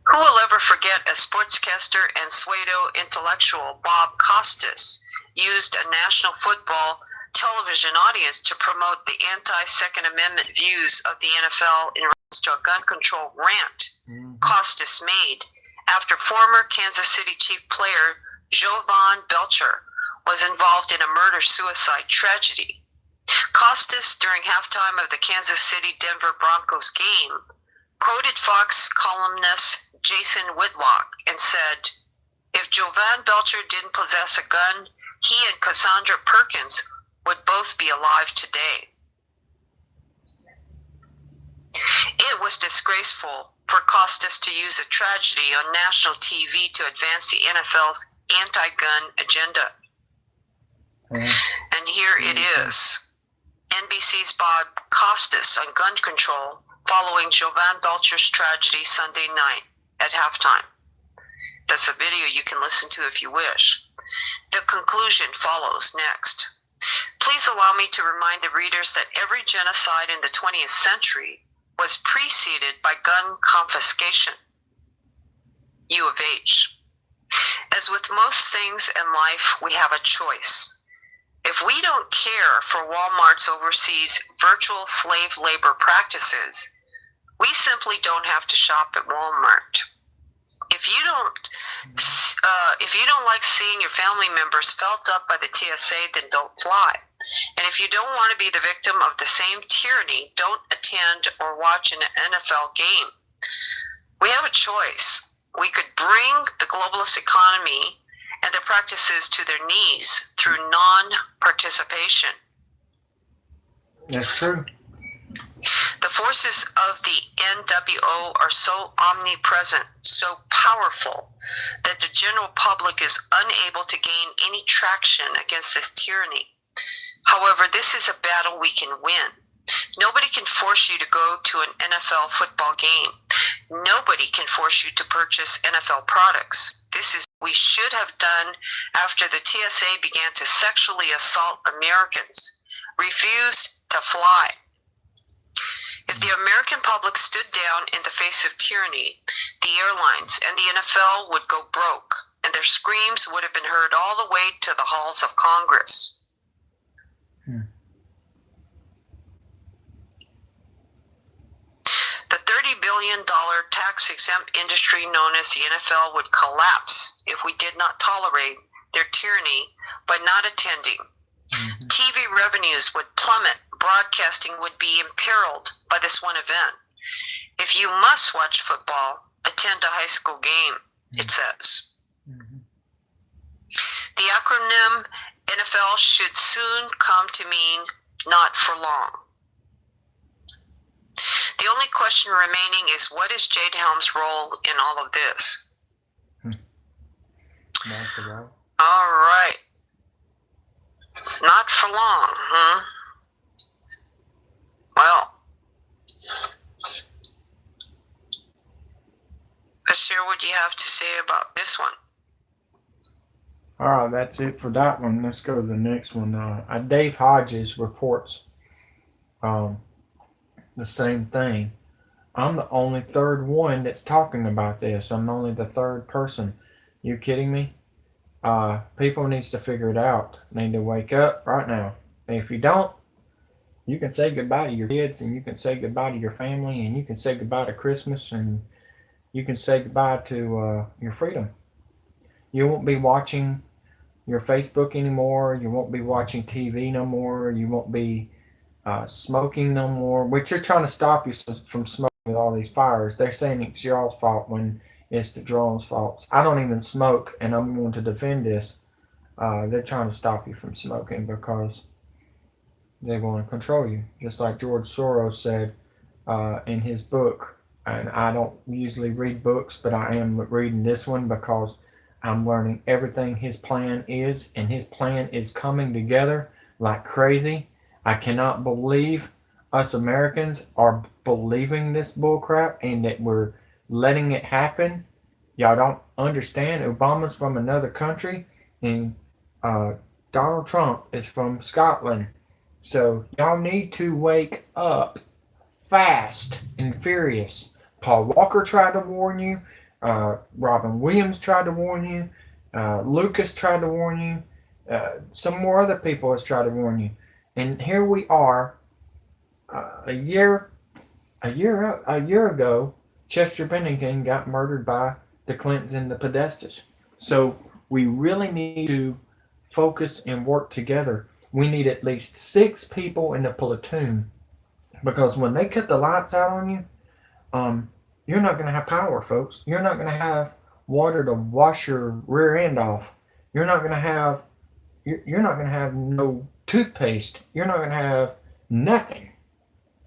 Who will ever forget a sportscaster and pseudo intellectual Bob Costas used a national football television audience to promote the anti-Second Amendment views of the NFL in response to a gun control rant Costas made after former Kansas City Chief player Jovan Belcher was involved in a murder-suicide tragedy. Costas, during halftime of the Kansas City-Denver Broncos game, quoted Fox columnist Jason Whitlock and said, "If Jovan Belcher didn't possess a gun, he and Cassandra Perkins would both be alive today." It was disgraceful for Costas to use a tragedy on national TV to advance the NFL's anti-gun agenda. And here it is. NBC's Bob Costas on gun control following Jovan Belcher's tragedy Sunday night at halftime. That's a video you can listen to if you wish. The conclusion follows next. Please allow me to remind the readers that every genocide in the 20th century was preceded by gun confiscation. U of H. As with most things in life, we have a choice. If we don't care for Walmart's overseas virtual slave labor practices, we simply don't have to shop at Walmart. If you don't like seeing your family members felt up by the TSA, then don't fly. And if you don't want to be the victim of the same tyranny, don't attend or watch an NFL game. We have a choice. We could bring the globalist economy and their practices to their knees through non-participation. That's true. The forces of the NWO are so omnipresent, so powerful, that the general public is unable to gain any traction against this tyranny. However, this is a battle we can win. Nobody can force you to go to an NFL football game. Nobody can force you to purchase NFL products. This is what we should have done after the TSA began to sexually assault Americans. Refused to fly. If the American public stood down in the face of tyranny, the airlines and the NFL would go broke, and their screams would have been heard all the way to the halls of Congress. The $30 billion tax-exempt industry known as the NFL would collapse if we did not tolerate their tyranny by not attending. TV revenues would plummet. Broadcasting would be imperiled by this one event. If you must watch football, attend a high school game, it says. The acronym NFL should soon come to mean not for long. The only question remaining is, what is Jade Helm's role in all of this? All right. Not for long, huh? Well, let's hear what you have to say about this one. All right, that's it for that one. Let's go to the next one. Dave Hodges reports the same thing. I'm the only third one that's talking about this. I'm only the third person. You kidding me? People needs to figure it out. Need to wake up right now. If you don't, you can say goodbye to your kids, and you can say goodbye to your family, and you can say goodbye to Christmas, and you can say goodbye to your freedom. You won't be watching your Facebook anymore. You won't be watching TV no more. You won't be smoking no more, which they're trying to stop you from smoking with all these fires. They're saying it's y'all's fault when it's the drone's fault. I don't even smoke, and I'm going to defend this. They're trying to stop you from smoking because they want to control you, just like George Soros said in his book. And I don't usually read books, but I am reading this one because I'm learning everything his plan is, and his plan is coming together like crazy. I cannot believe us Americans are believing this bullcrap and that we're letting it happen. Y'all don't understand. Obama's from another country, and Donald Trump is from Scotland. So y'all need to wake up fast and furious. Paul Walker tried to warn you. Robin Williams tried to warn you. Lucas tried to warn you. Some more other people has tried to warn you. And here we are, a year ago, Chester Bennington got murdered by the Clintons and the Podestas. So we really need to focus and work together. We need at least 6 people in the platoon, because when they cut the lights out on you, you're not going to have power, folks. You're not going to have water to wash your rear end off. You're not going to have no toothpaste. You're not going to have nothing.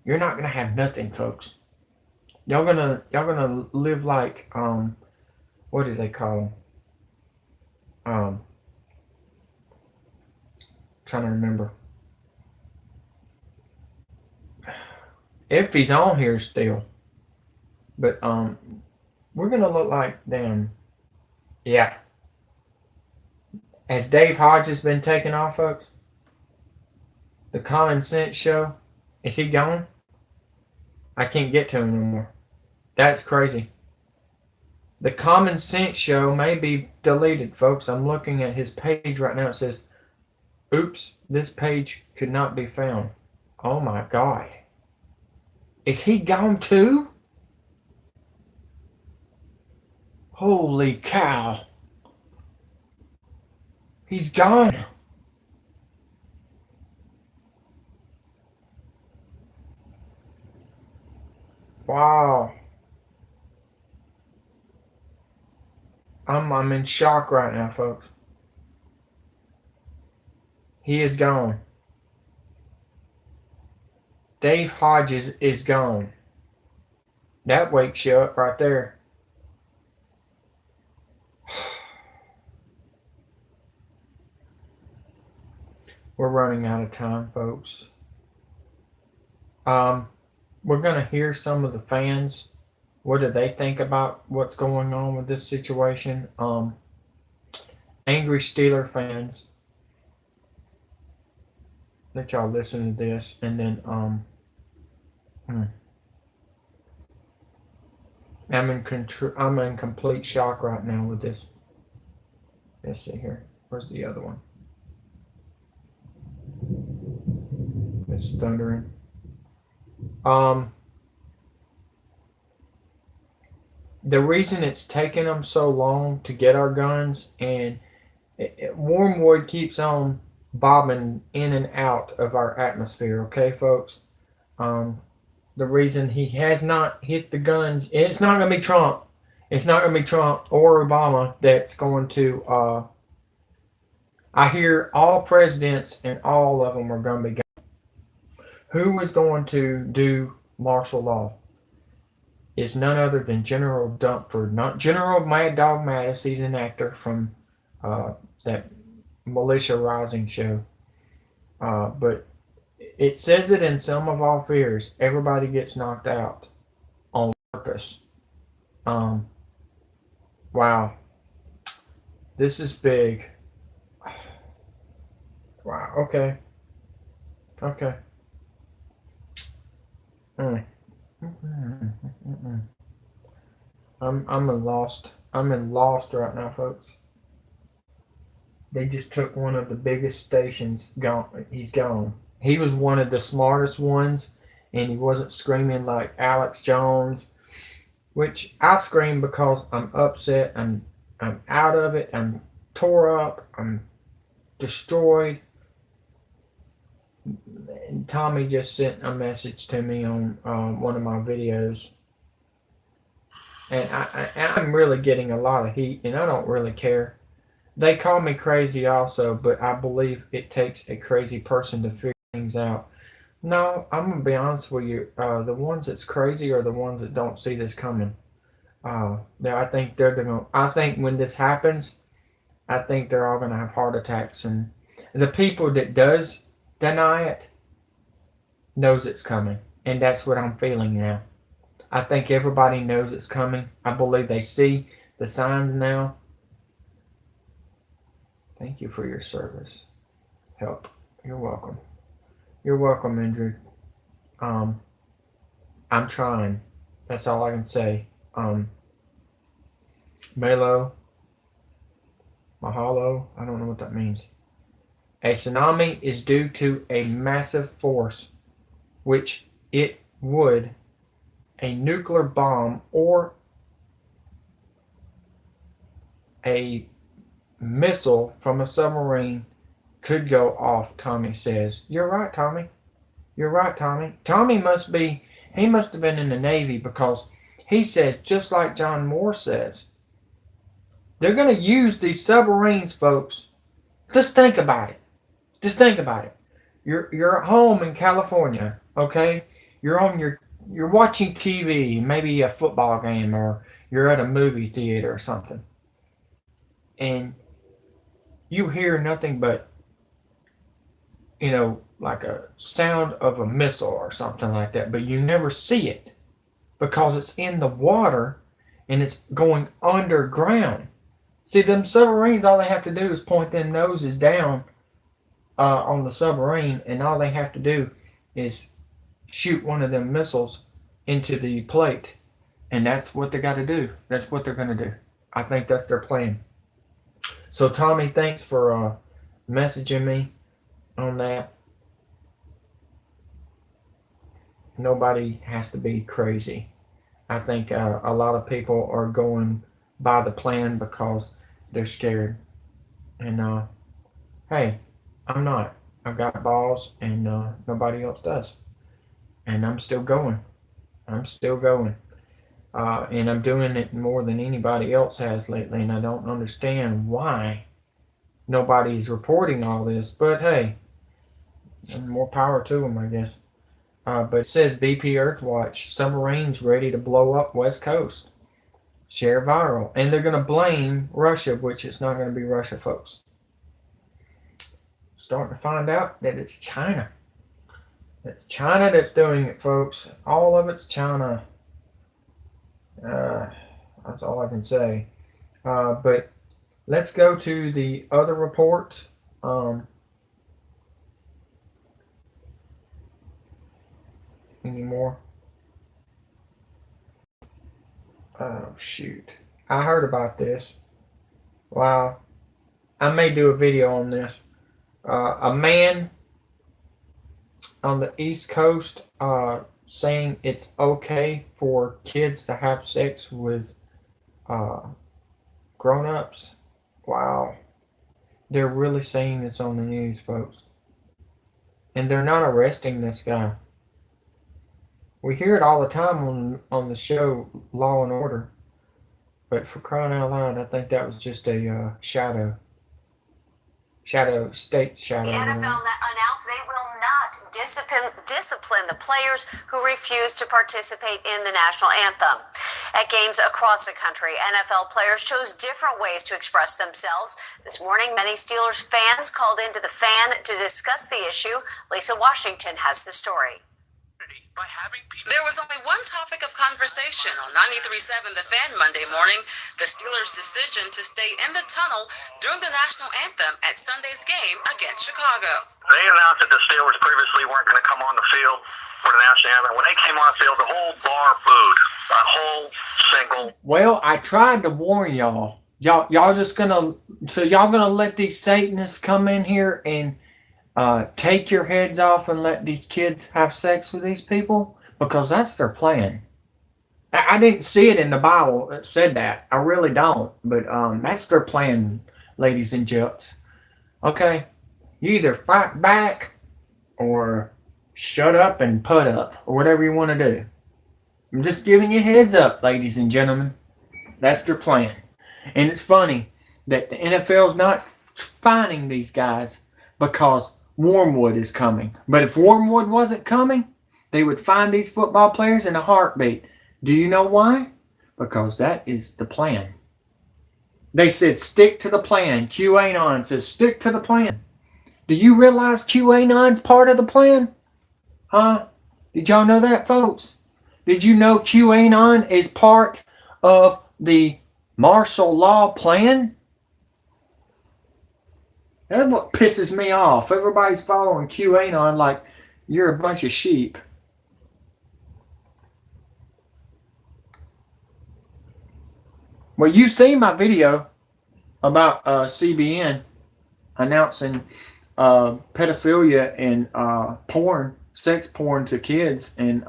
You're not going to have nothing, folks. Y'all gonna live like what do they call them? Trying to remember. if he's on here still. But we're gonna look like them. Yeah. Has Dave Hodges been taken off, folks? The Common Sense Show. Is he gone? I can't get to him no more. That's crazy. The Common Sense Show may be deleted, folks. I'm looking at his page right now. It says, oops, this page could not be found. Oh my God. Is he gone too? Holy cow. He's gone. Wow. I'm in shock right now, folks. He is gone. Dave Hodges is gone. That wakes you up right there. We're running out of time, folks. We're gonna hear some of the fans. What do they think about what's going on with this situation? Angry Steeler fans. Let y'all listen to this, and then I'm in complete shock right now with this. Let's see here. Where's the other one? It's thundering. The reason it's taken them so long to get our guns, and Wormwood keeps on bobbing in and out of our atmosphere, okay, folks? The reason he has not hit the guns, it's not going to be Trump. It's not going to be Trump or Obama that's going to. I hear all presidents and all of them are going to be gone. Who is going to do martial law? Is none other than General Dumford, not General Mad Dog Mattis. He's an actor from that Militia Rising show. But it says it in Some of All Fears. Everybody gets knocked out on purpose. Wow. This is big. Wow. Okay. Okay. I'm in lost. I'm in lost right now, folks. They just took one of the biggest stations. Gone. He's gone. He was one of the smartest ones, and he wasn't screaming like Alex Jones, which I scream because I'm upset. I'm out of it. I'm tore up. I'm destroyed. And Tommy just sent a message to me on one of my videos, and I'm really getting a lot of heat, and I don't really care. They call me crazy also, but I believe it takes a crazy person to figure things out. No, I'm gonna be honest with you. The ones that's crazy are the ones that don't see this coming. I think they're gonna. I think when this happens, I think they're all gonna have heart attacks, and the people that does deny it knows it's coming, and that's what I'm feeling now. I think everybody knows it's coming. I believe they see the signs now. Thank you for your service. Help. You're welcome. You're welcome, Andrew. I'm trying. That's all I can say. Melo, Mahalo, I don't know what that means. A tsunami is due to a massive force, which it would a nuclear bomb or a missile from a submarine could go off, Tommy says. You're right, Tommy. You're right, Tommy. Tommy must have been in the Navy, because he says, just like John Moore says, they're going to use these submarines, folks. Just think about it. Just think about it. You're at home in California, okay? You're watching TV, maybe a football game, or you're at a movie theater or something, and you hear nothing but, like a sound of a missile or something like that, but you never see it because it's in the water and it's going underground. See, them submarines, all they have to do is point them noses down on the submarine, and all they have to do is shoot one of them missiles into the plate, and that's what they got to do. That's what they're going to do. I think that's their plan. So, Tommy, thanks for messaging me on that. Nobody has to be crazy. I think a lot of people are going by the plan because they're scared. And hey, I'm not. I've got balls, and nobody else does. And I'm still going. I'm still going. And I'm doing it more than anybody else has lately, and I don't understand why nobody's reporting all this. But hey, more power to them, I guess. But it says BP Earthwatch, submarines ready to blow up West Coast. Share viral. And they're going to blame Russia, which it's not going to be Russia, folks. Starting to find out that it's China. It's China that's doing it, folks. All of it's China. That's all I can say. But let's go to the other report. Any more? Oh, shoot. I heard about this. Wow. I may do a video on this. A man on the East Coast saying it's okay for kids to have sex with grown-ups. Wow. They're really saying this on the news, folks. And they're not arresting this guy. We hear it all the time on the show Law and Order. But for crying out loud, I think that was just a state shadow. The NFL announced they will not discipline the players who refuse to participate in the national anthem. At games across the country, NFL players chose different ways to express themselves. This morning, many Steelers fans called into the Fan to discuss the issue. Lisa Washington has the story. There was only one topic of conversation on 93.7 The Fan Monday morning, the Steelers' decision to stay in the tunnel during the national anthem at Sunday's game against Chicago. They announced that the Steelers previously weren't going to come on the field for the national anthem. When they came on the field, the whole bar booed. A whole single. Well, I tried to warn y'all. Y'all just gonna let these Satanists come in here and take your heads off and let these kids have sex with these people? Because that's their plan. I didn't see it in the Bible that said that. I really don't. But that's their plan, ladies and gents. Okay? You either fight back or shut up and put up, or whatever you want to do. I'm just giving you a heads up, ladies and gentlemen. That's their plan. And it's funny that the NFL's not fining these guys because Wormwood is coming. But if Wormwood wasn't coming, they would find these football players in a heartbeat. Do you know why? Because that is the plan. They said stick to the plan. QAnon says stick to the plan. Do you realize QAnon's part of the plan? Huh? Did y'all know that, folks? Did you know QAnon is part of the martial law plan? That's what pisses me off. Everybody's following QAnon like you're a bunch of sheep. Well, you seen my video about CBN announcing pedophilia and porn, sex porn to kids, and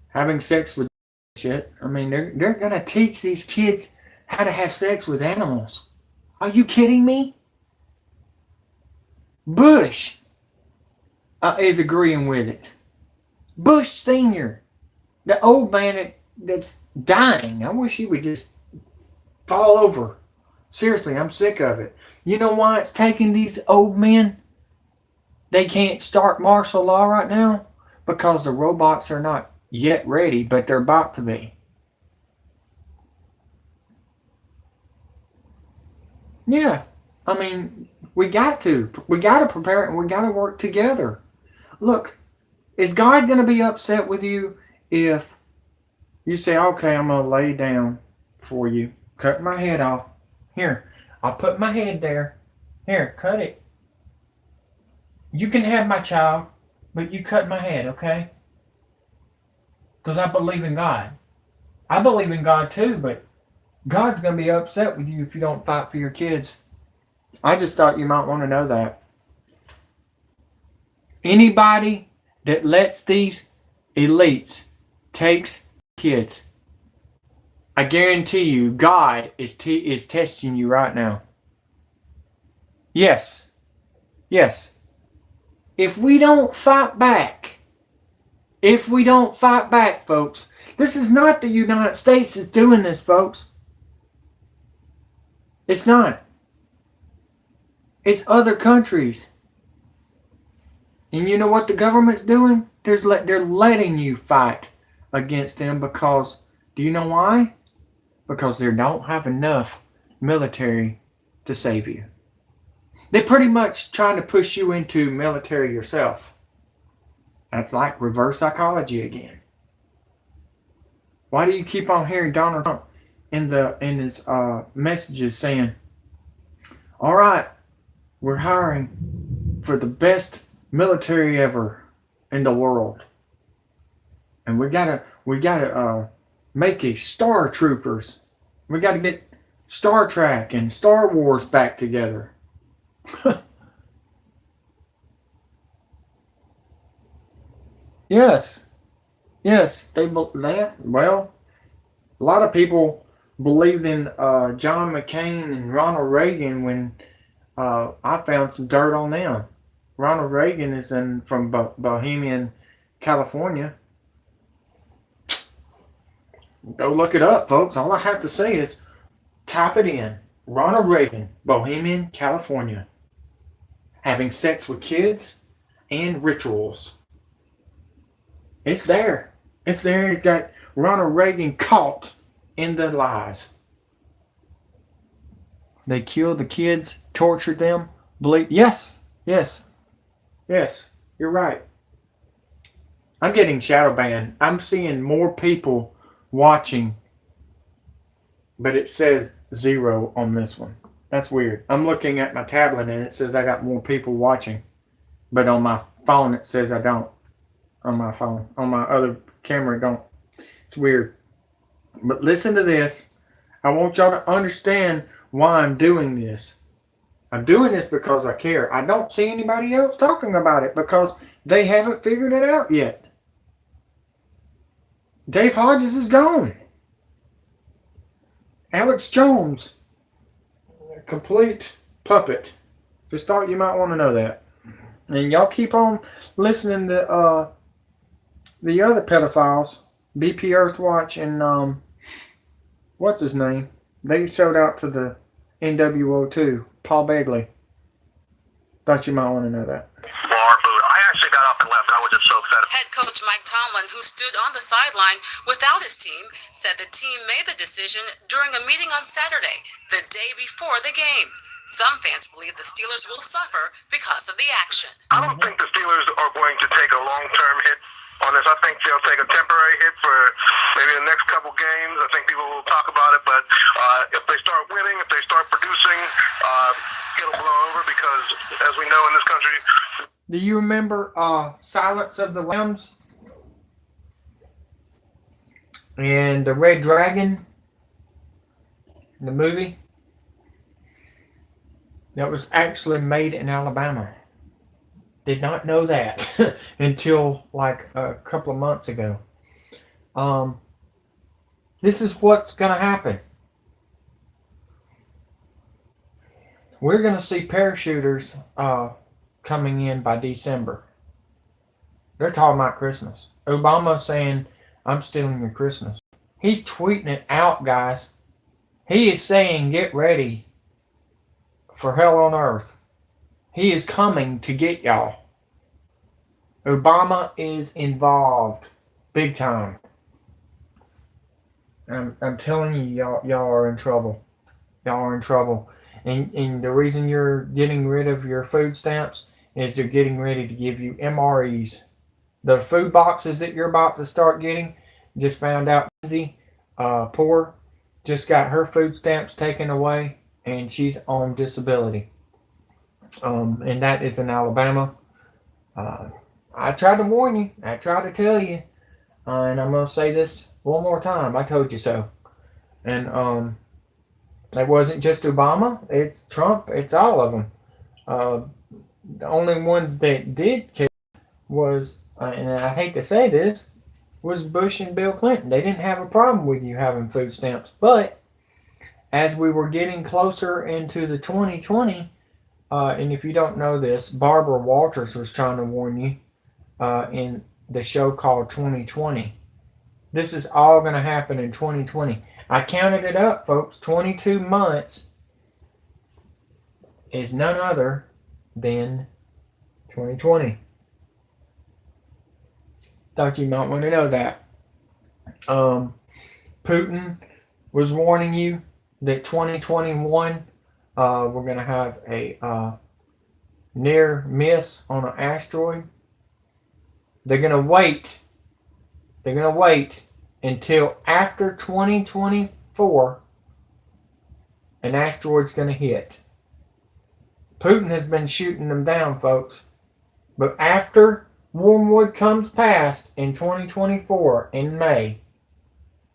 having sex with shit. I mean, they're gonna teach these kids how to have sex with animals. Are you kidding me? Bush is agreeing with it. Bush Sr., the old man that's dying. I wish he would just fall over. Seriously, I'm sick of it. You know why it's taking these old men? They can't start martial law right now? Because the robots are not yet ready, but they're about to be. Yeah. I mean, We got to. We got to prepare and we got to work together. Look, is God going to be upset with you if you say, okay, I'm going to lay down for you, cut my head off. Here, I'll put my head there. Here, cut it. You can have my child, but you cut my head, okay? Because I believe in God. I believe in God too, but God's going to be upset with you if you don't fight for your kids. I just thought you might want to know that. Anybody that lets these elites takes kids, I guarantee you, God is testing you right now. Yes. Yes. If we don't fight back, folks, this is not the United States that's doing this, folks. It's not. It's other countries. And you know what the government's doing? They're letting you fight against them because, do you know why? Because they don't have enough military to save you. They're pretty much trying to push you into military yourself. That's like reverse psychology again. Why do you keep on hearing Donald Trump in his messages saying, all right, we're hiring for the best military ever in the world, and we gotta make a Star Troopers. We gotta get Star Trek and Star Wars back together. Yes, well, a lot of people believed in John McCain and Ronald Reagan when I found some dirt on them. Ronald Reagan is from Bohemian, California. Go look it up, folks. All I have to say is type it in. Ronald Reagan, Bohemian, California. Having sex with kids and rituals. It's there. It's there. It's got Ronald Reagan caught in the lies. They killed the kids, tortured them, Yes. Yes, you're right. I'm getting shadow banned. I'm seeing more people watching, but it says 0 on this one. That's weird. I'm looking at my tablet and it says I got more people watching, but on my phone it says I don't. On my phone. On my other camera it don't. It's weird. But listen to this. I want y'all to understand why I'm doing this. I'm doing this because I care. I don't see anybody else talking about it because they haven't figured it out yet. Dave Hodges is gone. Alex Jones, a complete puppet. Just thought you might want to know that. And y'all keep on listening to the other pedophiles, BP Earthwatch and what's his name? They sold out to the NWO too. Paul Begley. Thought you might want to know that. Bar food. I actually got up and left. I was just so upset. Head coach Mike Tomlin, who stood on the sideline without his team, said the team made the decision during a meeting on Saturday, the day before the game. Some fans believe the Steelers will suffer because of the action. I don't think the Steelers are going to take a long-term hit on this. I think they'll take a temporary hit for maybe the next couple games. I think people will talk about it, but if they start winning, if they start producing, it'll blow over because, as we know in this country... Do you remember Silence of the Lambs? And the Red Dragon? The movie? That was actually made in Alabama. Did not know that until like a couple of months ago. This is what's going to happen. We're going to see parachuters coming in by December. They're talking about Christmas. Obama saying, I'm stealing your Christmas. He's tweeting it out, guys. He is saying, get ready for hell on earth. He is coming to get y'all. Obama is involved big time. I'm telling you, y'all are in trouble. Y'all are in trouble. And the reason you're getting rid of your food stamps is they're getting ready to give you MREs. The food boxes that you're about to start getting, just found out Lindsay, poor, just got her food stamps taken away, and she's on disability. And that is in Alabama. I tried to warn you. I tried to tell you. And I'm going to say this one more time. I told you so. And it wasn't just Obama. It's Trump. It's all of them. The only ones that did care was, and I hate to say this, was Bush and Bill Clinton. They didn't have a problem with you having food stamps. But as we were getting closer into the 2020, and if you don't know this, Barbara Walters was trying to warn you in the show called 2020. This is all going to happen in 2020. I counted it up, folks. 22 months is none other than 2020. Thought you might want to know that. Putin was warning you that 2021 we're going to have a near miss on an asteroid. They're going to wait. They're going to wait until after 2024 an asteroid's going to hit. Putin has been shooting them down, folks. But after Wormwood comes past in 2024 in May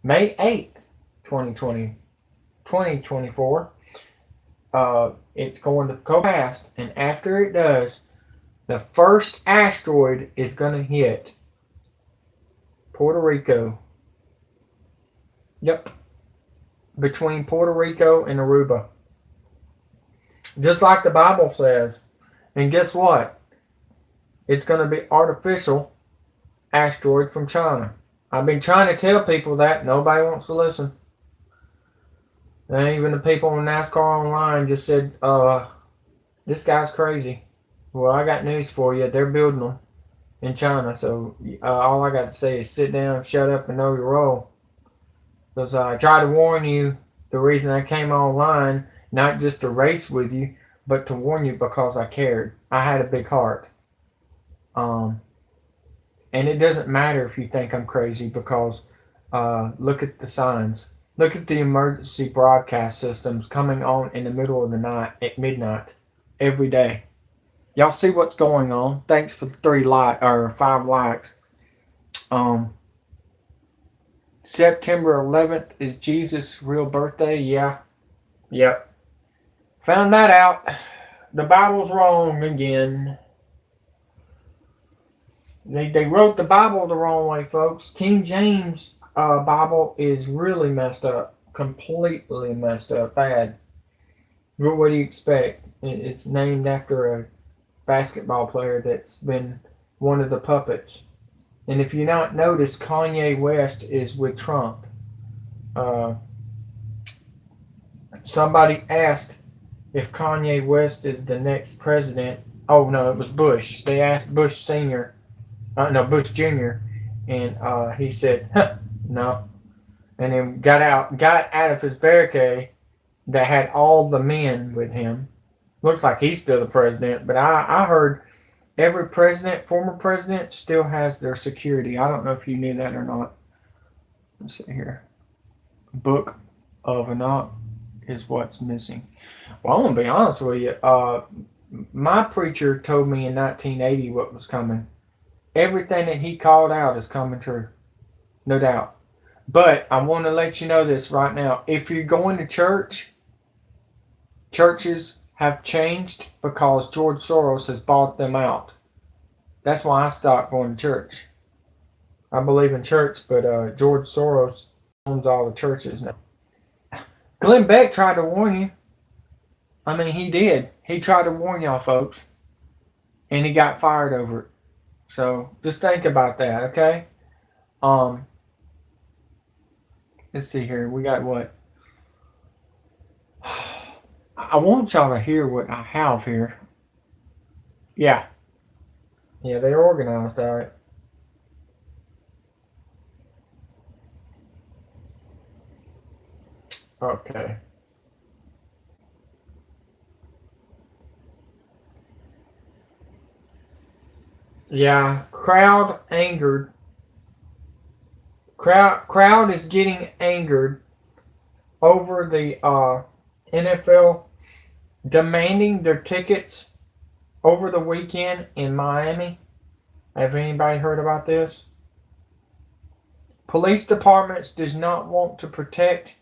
8th, 2024, it's going to go past, and after it does, the first asteroid is going to hit Puerto Rico. Yep. Between Puerto Rico and Aruba. Just like the Bible says. And guess what? It's going to be artificial asteroid from China. I've been trying to tell people that. Nobody wants to listen. And even the people on NASCAR Online just said, this guy's crazy. Well, I got news for you. They're building them in China. So all I got to say is sit down, shut up, and know your role. Because I tried to warn you. The reason I came online, not just to race with you, but to warn you because I cared. I had a big heart. And it doesn't matter if you think I'm crazy because look at the signs. Look at the emergency broadcast systems coming on in the middle of the night at midnight every day. Y'all see what's going on? Thanks for the 5 likes. September 11th is Jesus' real birthday. Yeah. Yep. Found that out. The Bible's wrong again. They wrote the Bible the wrong way, folks. King James Bible is really messed up. Completely messed up. Bad. What do you expect? It's named after a basketball player that's been one of the puppets. And if you not notice, Kanye West is with Trump. Somebody asked if Kanye West is the next president. Oh, no, it was Bush. They asked Bush Sr., Bush Jr., and he said, no. And then got out of his barricade that had all the men with him. Looks like he's still the president, but I heard every president, former president, still has their security. I don't know if you knew that or not. Let's see here. Book of Enoch is what's missing. Well, I'm going to be honest with you. My preacher told me in 1980 what was coming. Everything that he called out is coming true. No doubt. But I want to let you know this right now. If you're going to church, churches have changed because George Soros has bought them out. That's why I stopped going to church. I believe in church, but George Soros owns all the churches now. Glenn Beck tried to warn you. I mean, he did. He tried to warn y'all folks. And he got fired over it. So just think about that, okay? Let's see here. We got what? I want y'all to hear what I have here. Yeah. Yeah, they're organized, all right. Okay. Yeah, crowd angered. Crowd is getting angered over the NFL demanding their tickets over the weekend in Miami. Have anybody heard about this? Police departments does not want to protect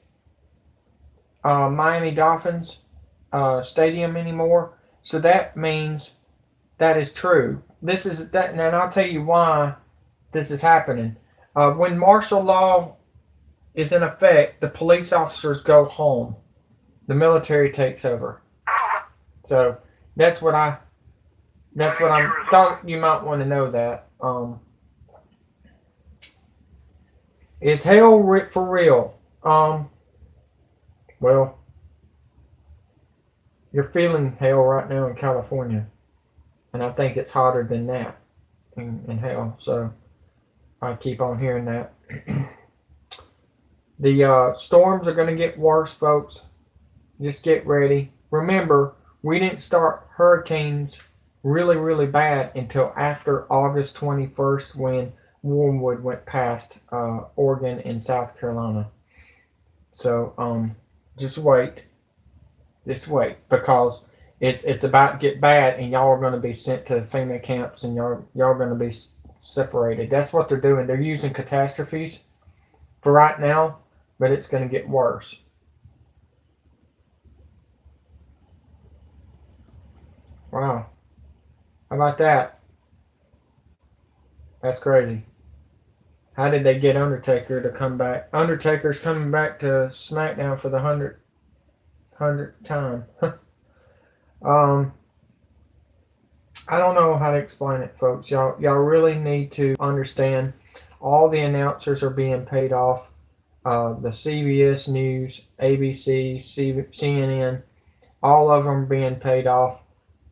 Miami Dolphins stadium anymore. So that means that is true. This is that, and I'll tell you why this is happening. When martial law is in effect, the police officers go home. The military takes over. So that's what I'm thought you might want to know that. Is hell for real? Well, you're feeling hell right now in California, and I think it's hotter than that in hell. So I keep on hearing that. The storms are going to get worse, folks. Just get ready. Remember, we didn't start hurricanes really, really bad until after August 21st when Wormwood went past Oregon and South Carolina. So just wait. Just wait, because it's about to get bad, and y'all are going to be sent to FEMA camps, and y'all are going to be separated. That's what they're doing. They're using catastrophes for right now, but it's going to get worse. Wow. How about that? That's crazy. How did they get Undertaker to come back? Undertaker's coming back to SmackDown for the 100th time. I don't know how to explain it, folks. Y'all really need to understand all the announcers are being paid off. The CBS News, ABC, CNN, all of them being paid off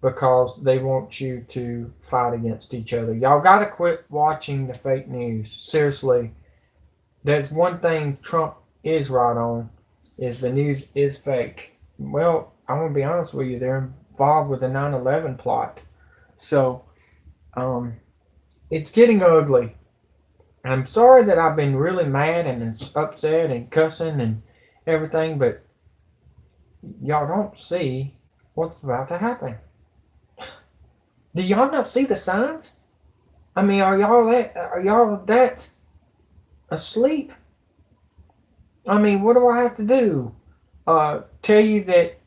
because they want you to fight against each other. Y'all got to quit watching the fake news. Seriously, that's one thing Trump is right on, is the news is fake. Well, I want to be honest with you, they're involved with the 9/11 plot. So, it's getting ugly. I'm sorry that I've been really mad and upset and cussing and everything, but y'all don't see what's about to happen. Do y'all not see the signs? I mean, are y'all that asleep? I mean, what do I have to do? Tell you that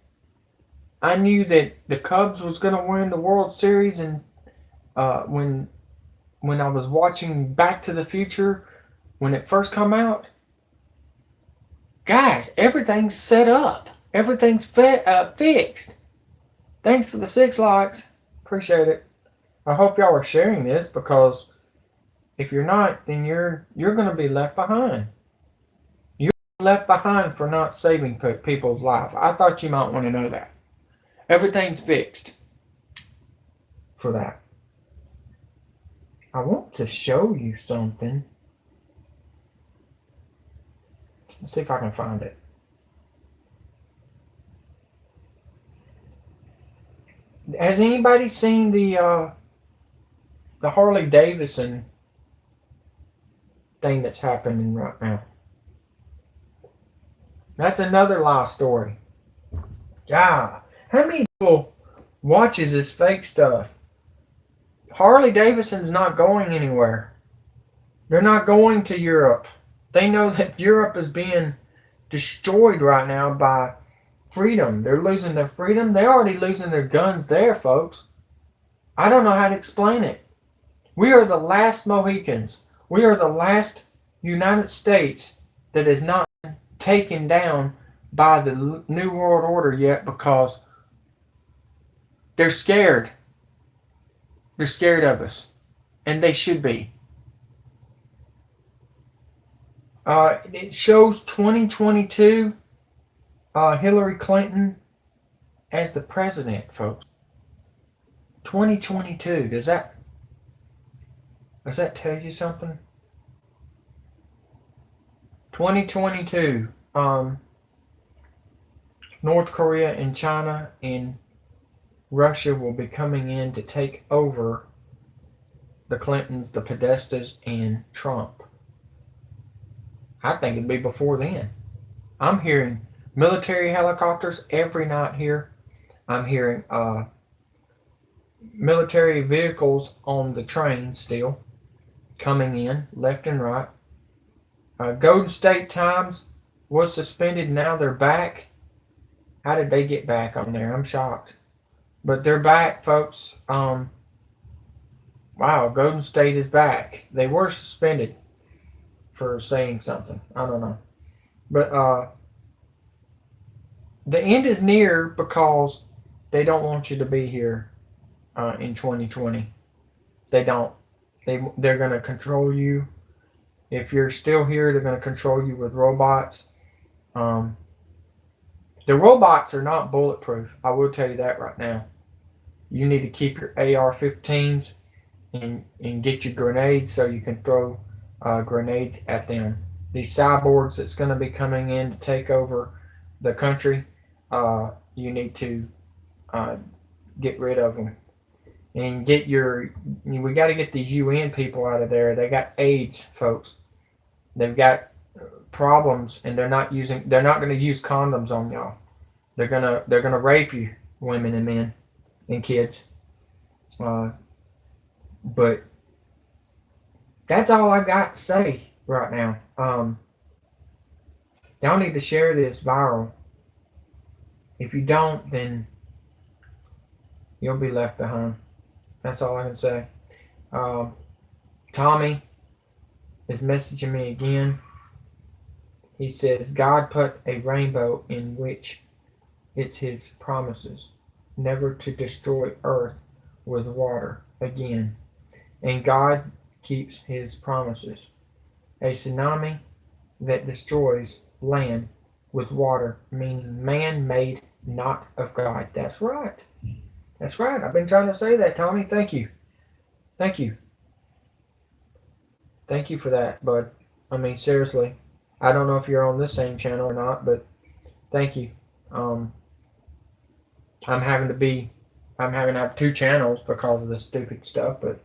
I knew that the Cubs was going to win the World Series, and when I was watching Back to the Future when it first come out, guys, everything's set up. Everything's fixed. Thanks for the 6 likes. Appreciate it. I hope y'all are sharing this, because if you're not, then you're going to be left behind. You're left behind for not saving people's life. I thought you might want to know that. Everything's fixed for that. I want to show you something. Let's see if I can find it. Has anybody seen the Harley Davidson thing that's happening right now? That's another lie story. Yeah. How many people watches this fake stuff? Harley Davidson's not going anywhere. They're not going to Europe. They know that Europe is being destroyed right now by freedom. They're losing their freedom. They're already losing their guns there, folks. I don't know how to explain it. We are the last Mohicans. We are the last United States that is not taken down by the New World Order yet, because they're scared. They're scared of us. And they should be. It shows 2022 Hillary Clinton as the president, folks. 2022. Does that tell you something? 2022. North Korea and China and Russia will be coming in to take over the Clintons, the Podestas, and Trump. I think it'd be before then. I'm hearing military helicopters every night here. I'm hearing military vehicles on the train still coming in left and right. Golden State Times was suspended. Now they're back. How did they get back on there? I'm shocked. But they're back, folks. Wow, Golden State is back. They were suspended for saying something. I don't know. But the end is near because they don't want you to be here in 2020. They don't. They're going to control you. If you're still here, they're going to control you with robots. The robots are not bulletproof. I will tell you that right now. You need to keep your AR-15s and get your grenades so you can throw grenades at them. These cyborgs that's going to be coming in to take over the country, you need to get rid of them. And we got to get these UN people out of there. They got AIDS, folks. They've got problems, and they're not going to use condoms on y'all. They're gonna rape you, women and men and kids. But that's all I got to say right now. Y'all need to share this viral. If you don't, then you'll be left behind. That's all I can say. Tommy is messaging me again. He says, God put a rainbow in which it's his promises never to destroy earth with water again. And God keeps his promises. A tsunami that destroys land with water, meaning man-made, not of God. That's right. That's right. I've been trying to say that, Tommy. Thank you. Thank you. Thank you for that, bud. I mean, seriously. I don't know if you're on this same channel or not, but thank you. I'm having to have two channels because of this stupid stuff, but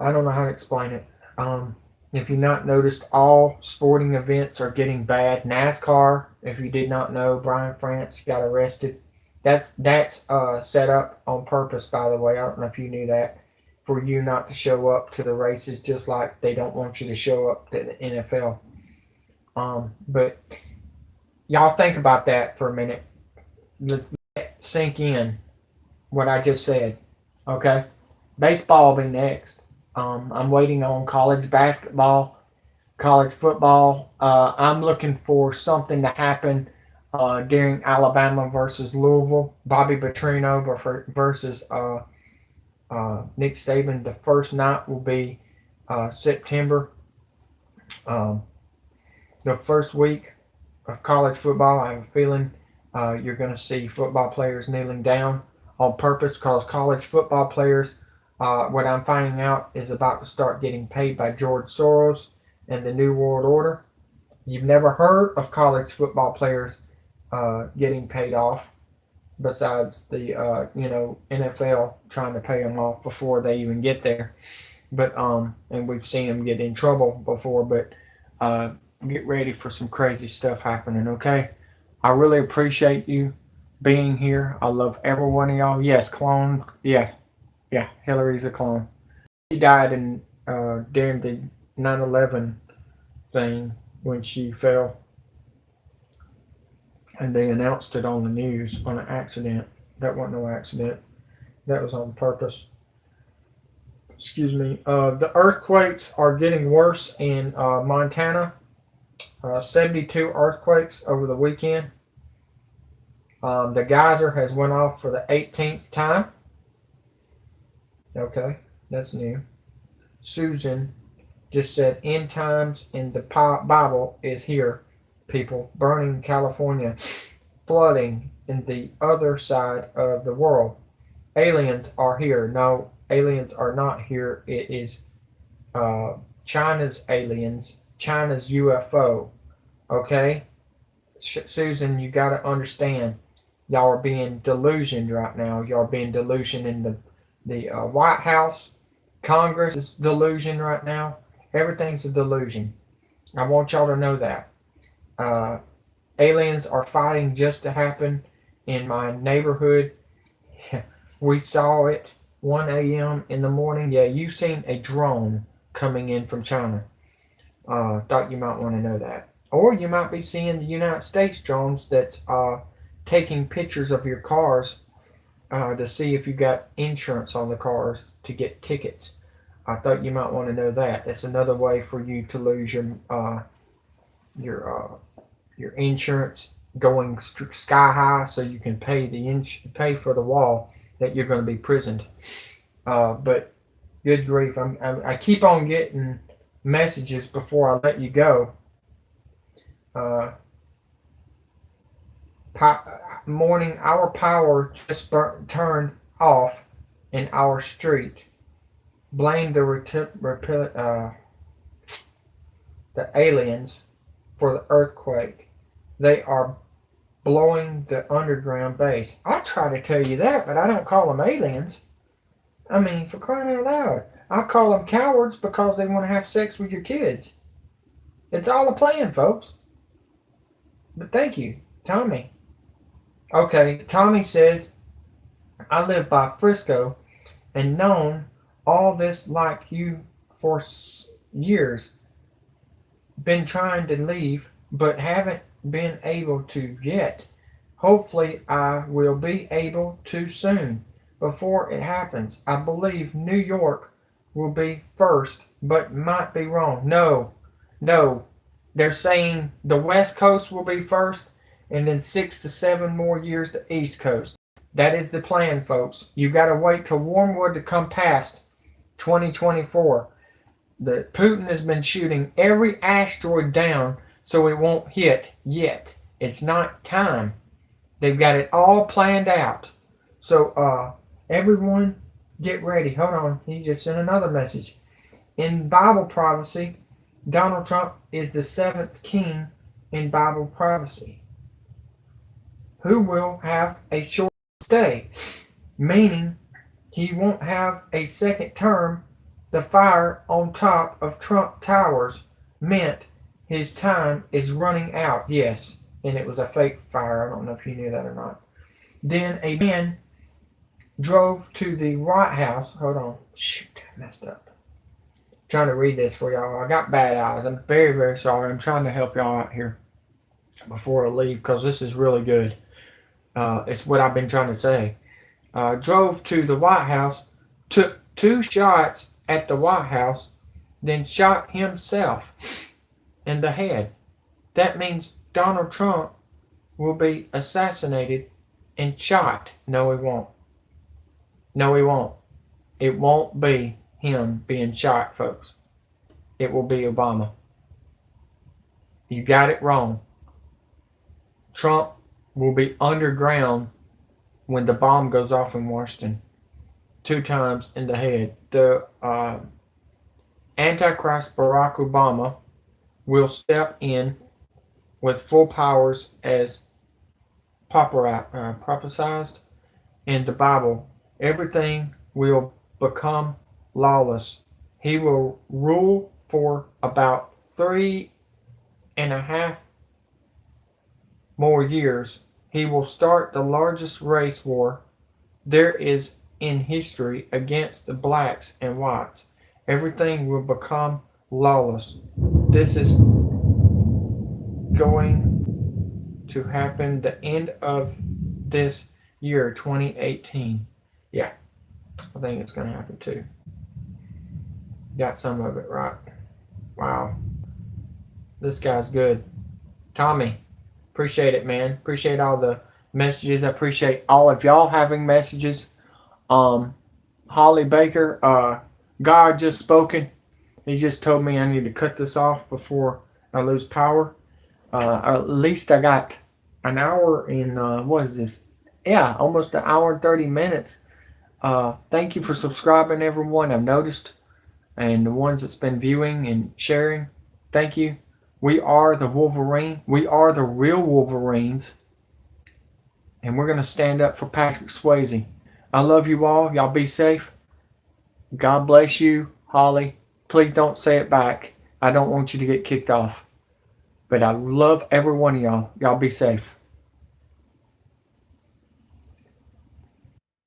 I don't know how to explain it. If you not noticed, all sporting events are getting bad. NASCAR, if you did not know, Brian France got arrested. That's set up on purpose, by the way. I don't know if you knew that. For you not to show up to the races, just like they don't want you to show up to the NFL. But y'all think about that for a minute. Let that sink in what I just said. Okay? Baseball will be next. I'm waiting on college basketball, college football. I'm looking for something to happen during Alabama versus Louisville. Bobby Petrino versus Nick Saban. The first night will be September. The first week of college football, I have a feeling you're going to see football players kneeling down on purpose because college football players, what I'm finding out, is about to start getting paid by George Soros and the New World Order. You've never heard of college football players getting paid off, besides the NFL trying to pay them off before they even get there. But and we've seen them get in trouble before. But get ready for some crazy stuff happening. Okay, I really appreciate you being here. I love every one of y'all. Yes, clone. Yeah, Hillary's a clone. She died in during the 9/11 thing when she fell. And they announced it on the news on an accident. That wasn't no accident. That was on purpose. Excuse me. The earthquakes are getting worse in Montana. 72 earthquakes over the weekend. The geyser has went off for the 18th time. Okay, that's new. Susan just said, end times in the Bible is here. People, burning California, flooding in the other side of the world. Aliens are here. No, aliens are not here. It is China's aliens, China's UFO. Okay? Susan, you got to understand, y'all are being delusioned right now. Y'all are being delusioned The White House, Congress is delusion right now. Everything's a delusion. I want y'all to know that. Aliens are fighting just to happen in my neighborhood. We saw it 1 a.m. in the morning. Yeah, you've seen a drone coming in from China. Thought you might want to know that. Or you might be seeing the United States drones that's taking pictures of your cars to see if you got insurance on the cars to get tickets. I thought you might want to know that. That's another way for you to lose your insurance going sky high, so you can pay pay for the wall that you're going to be prisoned. But good grief, I keep on getting messages before I let you go. Morning, our power just turned off in our street. Blame the aliens for the earthquake. They are blowing the underground base. I try to tell you that, but I don't call them aliens. I mean, for crying out loud. I call them cowards because they want to have sex with your kids. It's all a plan, folks. But thank you, Tommy. Okay, Tommy says, I live by Frisco and known all this like you for years. Been trying to leave, but haven't been able to yet. Hopefully I will be able to soon. Before it happens, I believe New York will be first, but might be wrong. No. They're saying the West Coast will be first, and then 6 to 7 more years the East Coast. That is the plan, folks. You got to wait till Wormwood to come past 2024. Putin has been shooting every asteroid down so it won't hit yet. It's not time. They've got it all planned out. So, everyone, get ready. Hold on. He just sent another message. In Bible prophecy, Donald Trump is the 7th king in Bible prophecy, who will have a short stay, meaning he won't have a second term. The fire on top of Trump Towers meant his time is running out. Yes, and it was a fake fire. I don't know if you knew that or not. Then a man drove to the White House. Hold on. Shoot, I messed up. I'm trying to read this for y'all. I got bad eyes. I'm very, very sorry. I'm trying to help y'all out here before I leave because this is really good. It's what I've been trying to say. Drove to the White House, took 2 shots at the White House, then shot himself in the head. That means Donald Trump will be assassinated and shot. No, he won't. No, he won't. It won't be him being shot, folks. It will be Obama. You got it wrong. Trump will be underground when the bomb goes off in Washington. 2 times in the head. The Antichrist Barack Obama will step in with full powers as prophesied in the Bible. Everything will become lawless. He will rule for about 3.5 more years. He will start the largest race war there is in history against the blacks and whites. Everything will become lawless. This is going to happen the end of this year, 2018. Yeah, I think it's going to happen too. Got some of it right. Wow. This guy's good. Tommy, appreciate it, man. Appreciate all the messages. I appreciate all of y'all having messages. Holly Baker, God just spoken. He just told me I need to cut this off before I lose power. At least I got an hour in, what is this? Yeah, almost an hour and 30 minutes. Thank you for subscribing, everyone. I've noticed. And the ones that's been viewing and sharing, thank you. We are the Wolverine. We are the real Wolverines. And we're going to stand up for Patrick Swayze. I love you all. Y'all be safe. God bless you, Holly. Please don't say it back. I don't want you to get kicked off. But I love every one of y'all. Y'all be safe.